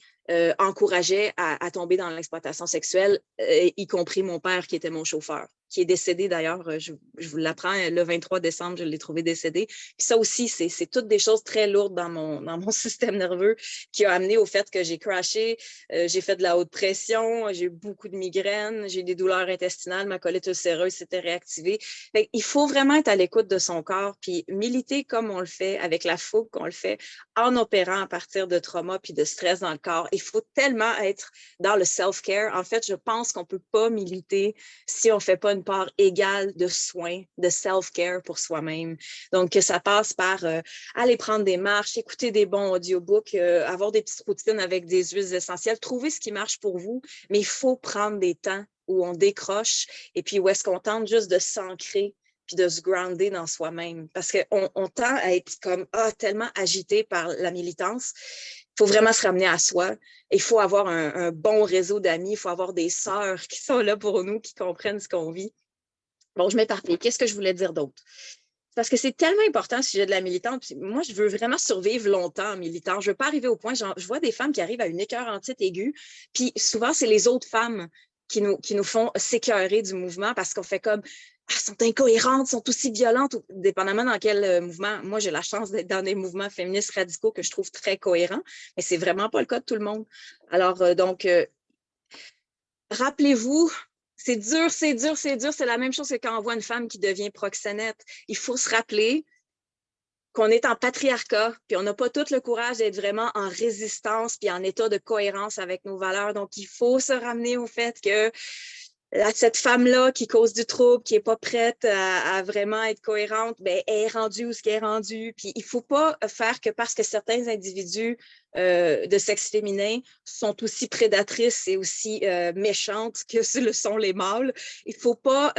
encourageait à tomber dans l'exploitation sexuelle, y compris mon père qui était mon chauffeur, qui est décédé d'ailleurs, je vous l'apprends, le 23 décembre, je l'ai trouvé décédé. Puis ça aussi, c'est toutes des choses très lourdes dans mon système nerveux qui a amené au fait que j'ai crashé, j'ai fait de la haute pression, j'ai eu beaucoup de migraines, j'ai eu des douleurs intestinales, ma colite ulcéreuse s'était réactivée. Fait, il faut vraiment être à l'écoute de son corps, puis militer comme on le fait, avec la fougue qu'on le fait, en opérant à partir de trauma puis de stress dans le corps. Il faut tellement être dans le self-care. En fait, je pense qu'on ne peut pas militer si on ne fait pas une part égale de soins, de self-care pour soi-même. Donc, que ça passe par aller prendre des marches, écouter des bons audiobooks, avoir des petites routines avec des huiles essentielles, trouver ce qui marche pour vous, mais il faut prendre des temps où on décroche et puis où est-ce qu'on tente juste de s'ancrer puis de se grounder dans soi-même. Parce qu'on tend à être comme tellement agité par la militance. Il faut vraiment se ramener à soi. Il faut avoir un bon réseau d'amis. Il faut avoir des sœurs qui sont là pour nous, qui comprennent ce qu'on vit. Bon, je m'éparpille. Qu'est-ce que je voulais dire d'autre? Parce que c'est tellement important, le sujet de la militante. Moi, je veux vraiment survivre longtemps en militant. Je ne veux pas arriver au point, je vois des femmes qui arrivent à une écœurantite aiguë, puis souvent, c'est les autres femmes qui nous font s'écœurer du mouvement parce qu'on fait comme sont incohérentes, sont aussi violentes, dépendamment dans quel mouvement. Moi, j'ai la chance d'être dans des mouvements féministes radicaux que je trouve très cohérents, mais c'est vraiment pas le cas de tout le monde. Alors, rappelez-vous, c'est dur, c'est dur, c'est dur. C'est la même chose que quand on voit une femme qui devient proxénète. Il faut se rappeler qu'on est en patriarcat, puis on n'a pas tout le courage d'être vraiment en résistance, puis en état de cohérence avec nos valeurs. Donc, il faut se ramener au fait que cette femme-là qui cause du trouble, qui n'est pas prête à vraiment être cohérente, ben, elle est rendue où ce qu'elle est rendue. Puis il ne faut pas faire que parce que certains individus de sexe féminin sont aussi prédatrices et aussi méchantes que le sont les mâles. Il ne faut pas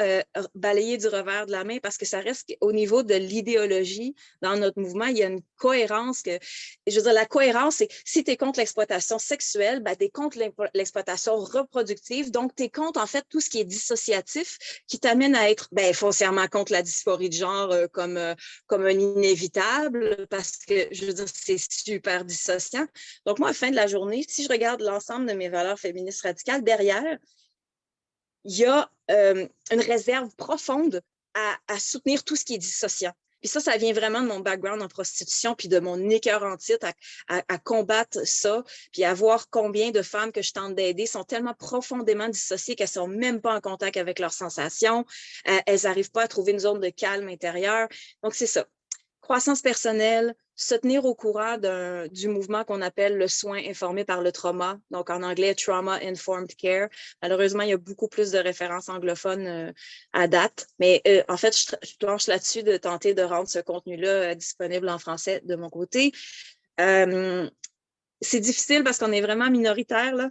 balayer du revers de la main parce que ça reste au niveau de l'idéologie dans notre mouvement. Il y a une cohérence je veux dire, la cohérence, c'est si tu es contre l'exploitation sexuelle, ben, tu es contre l'exploitation reproductive. Donc, tu es contre, en fait, tout ce qui est dissociatif qui t'amène à être foncièrement contre la dysphorie de genre comme un inévitable parce que, je veux dire, c'est super dissociant. Donc, moi, à la fin de la journée, si je regarde l'ensemble de mes valeurs féministes radicales, derrière, il y a une réserve profonde à soutenir tout ce qui est dissociant. Puis ça vient vraiment de mon background en prostitution, puis de mon écœurantite à combattre ça, puis à voir combien de femmes que je tente d'aider sont tellement profondément dissociées qu'elles ne sont même pas en contact avec leurs sensations, elles n'arrivent pas à trouver une zone de calme intérieur. Donc, c'est ça. Croissance personnelle, se tenir au courant du mouvement qu'on appelle le soin informé par le trauma, donc en anglais « Trauma Informed Care ». Malheureusement, il y a beaucoup plus de références anglophones à date, mais en fait, je planche là-dessus de tenter de rendre ce contenu-là disponible en français de mon côté. C'est difficile parce qu'on est vraiment minoritaire, là.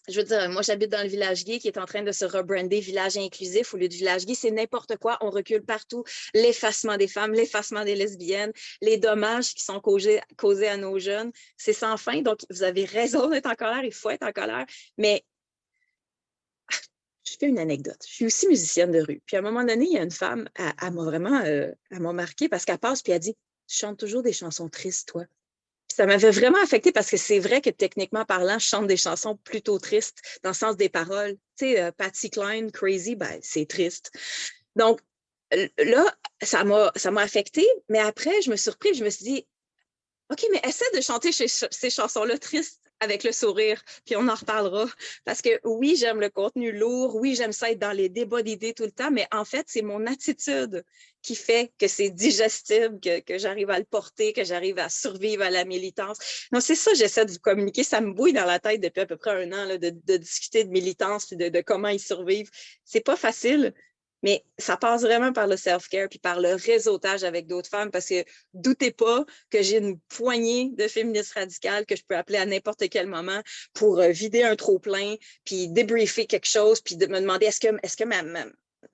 Je veux dire, moi, j'habite dans le village gay qui est en train de se rebrander village inclusif au lieu de village gay. C'est n'importe quoi. On recule partout. L'effacement des femmes, l'effacement des lesbiennes, les dommages qui sont causés à nos jeunes. C'est sans fin. Donc, vous avez raison d'être en colère. Il faut être en colère. Mais je fais une anecdote. Je suis aussi musicienne de rue. Puis à un moment donné, il y a une femme, elle m'a vraiment elle m'a marquée parce qu'elle passe puis elle dit « Tu chantes toujours des chansons tristes, toi. » Ça m'avait vraiment affectée parce que c'est vrai que techniquement parlant, je chante des chansons plutôt tristes dans le sens des paroles. Tu sais, Patsy Cline, Crazy, ben, c'est triste. Donc, là, ça m'a affectée, mais après, je me suis surprise, je me suis dit, OK, mais essaie de chanter ces chansons-là tristes avec le sourire, puis on en reparlera. Parce que oui, j'aime le contenu lourd, oui, j'aime ça être dans les débats d'idées tout le temps, mais en fait, c'est mon attitude qui fait que c'est digestible, que j'arrive à le porter, que j'arrive à survivre à la militance. Donc, c'est ça que j'essaie de vous communiquer. Ça me bouille dans la tête depuis à peu près 1 an là, de discuter de militance et de comment ils survivent. C'est pas facile, mais ça passe vraiment par le self-care puis par le réseautage avec d'autres femmes parce que doutez pas que j'ai une poignée de féministes radicales que je peux appeler à n'importe quel moment pour vider un trop-plein puis débriefer quelque chose puis de me demander est-ce que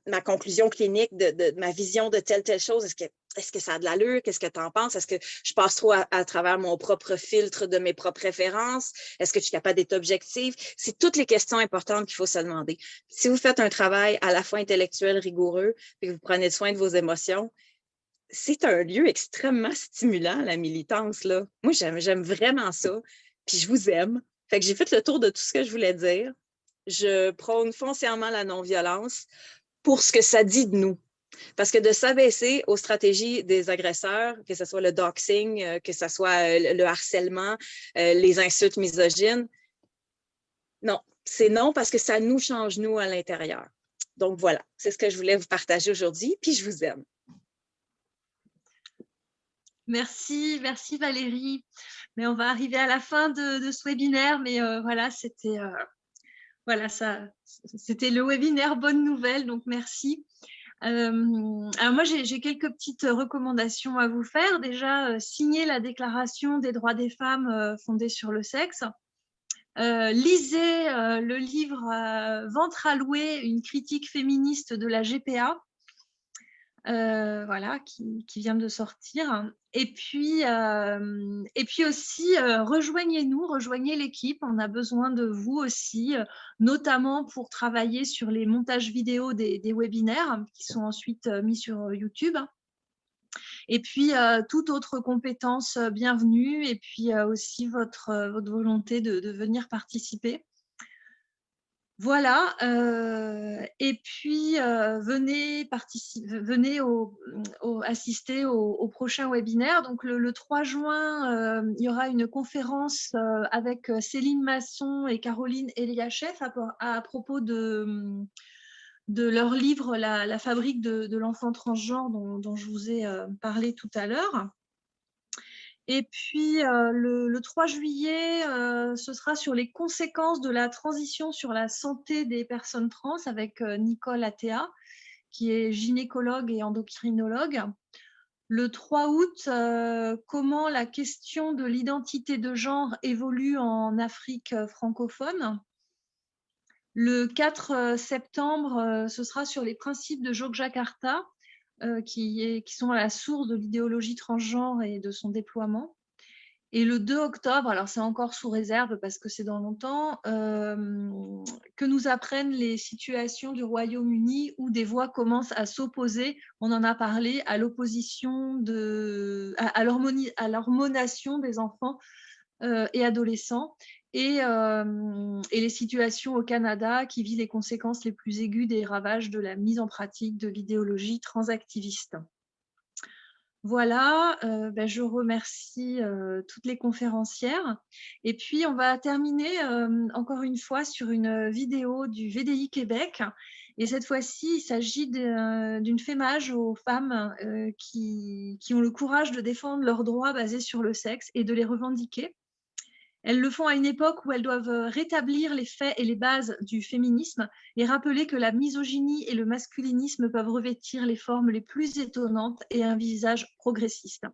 ma conclusion clinique de ma vision de telle chose, est-ce que ça a de l'allure? Qu'est-ce que tu en penses? Est-ce que je passe trop à travers mon propre filtre de mes propres références? Est-ce que je suis capable d'être objective? C'est toutes les questions importantes qu'il faut se demander. Si vous faites un travail à la fois intellectuel rigoureux et que vous prenez soin de vos émotions, c'est un lieu extrêmement stimulant, la militance, là. Moi, j'aime vraiment ça. Puis je vous aime. Fait que j'ai fait le tour de tout ce que je voulais dire. Je prône foncièrement la non-violence pour ce que ça dit de nous. Parce que de s'abaisser aux stratégies des agresseurs, que ce soit le doxing, que ce soit le harcèlement, les insultes misogynes, non, c'est non parce que ça nous change, nous, à l'intérieur. Donc voilà, c'est ce que je voulais vous partager aujourd'hui, puis je vous aime.
Merci Valérie. Mais on va arriver à la fin de ce webinaire, mais voilà, c'était le webinaire Bonne Nouvelle, donc merci. Alors moi, j'ai quelques petites recommandations à vous faire. Déjà, signer la Déclaration des droits des femmes fondée sur le sexe. Lisez le livre Ventre à louer, une critique féministe de la GPA. Voilà, qui vient de sortir. Et puis aussi, rejoignez-nous, rejoignez l'équipe. On a besoin de vous aussi, notamment pour travailler sur les montages vidéo des webinaires qui sont ensuite mis sur YouTube. Et puis, toute autre compétence bienvenue. Et puis aussi votre volonté de venir participer. Voilà, et puis venez assister au prochain webinaire. Donc le 3 juin, il y aura une conférence avec Céline Masson et Caroline Eliachev à propos de leur livre La fabrique de l'enfant transgenre dont je vous ai parlé tout à l'heure. Et puis, le 3 juillet, ce sera sur les conséquences de la transition sur la santé des personnes trans avec Nicole Attea, qui est gynécologue et endocrinologue. Le 3 août, comment la question de l'identité de genre évolue en Afrique francophone. Le 4 septembre, ce sera sur les principes de Jogjakarta, qui sont à la source de l'idéologie transgenre et de son déploiement. Et le 2 octobre, alors c'est encore sous réserve parce que c'est dans longtemps, que nous apprennent les situations du Royaume-Uni où des voix commencent à s'opposer, on en a parlé, à l'opposition, à l'hormonation des enfants et adolescents, et les situations au Canada qui vit les conséquences les plus aiguës des ravages de la mise en pratique de l'idéologie transactiviste. Voilà, je remercie toutes les conférencières. Et puis, on va terminer encore une fois sur une vidéo du VDI Québec. Et cette fois-ci, il s'agit d'une fémage aux femmes qui ont le courage de défendre leurs droits basés sur le sexe et de les revendiquer. Elles le font à une époque où elles doivent rétablir les faits et les bases du féminisme et rappeler que la misogynie et le masculinisme peuvent revêtir les formes les plus étonnantes et un visage progressiste.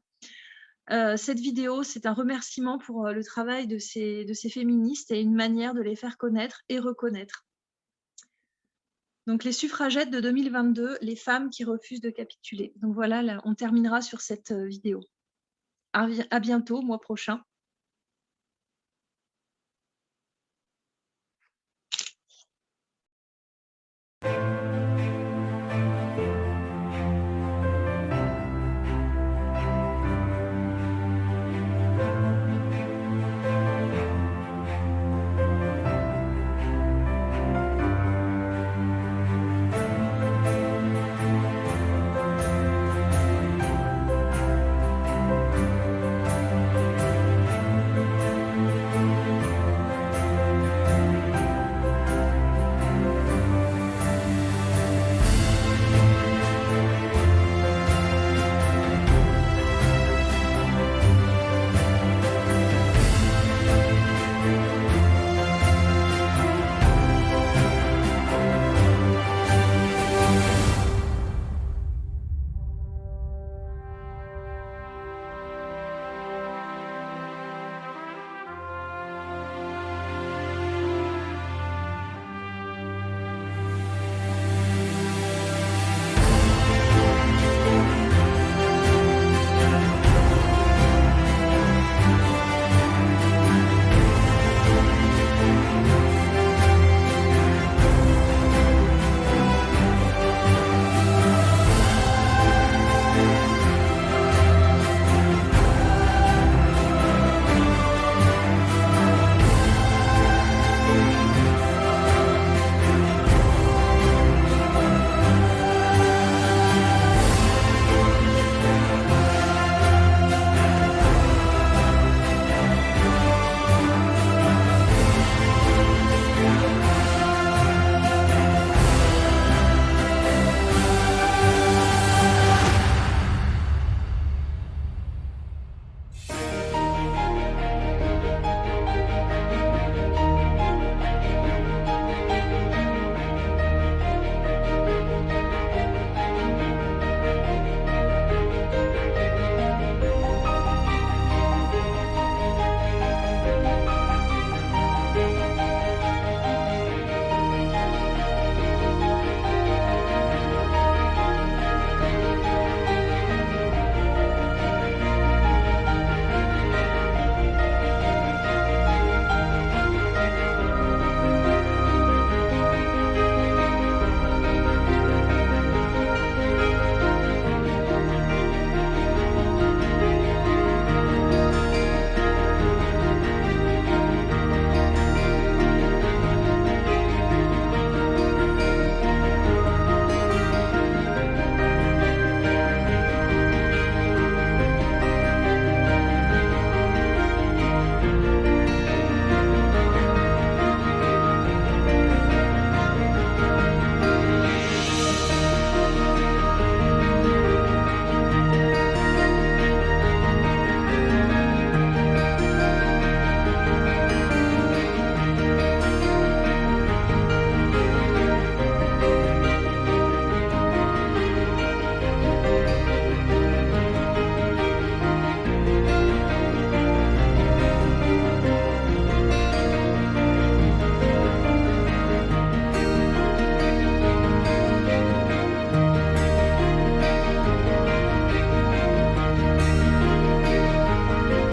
Cette vidéo, c'est un remerciement pour le travail de ces féministes et une manière de les faire connaître et reconnaître. Donc, les suffragettes de 2022, les femmes qui refusent de capituler. Donc voilà, là, on terminera sur cette vidéo. À bientôt, mois prochain.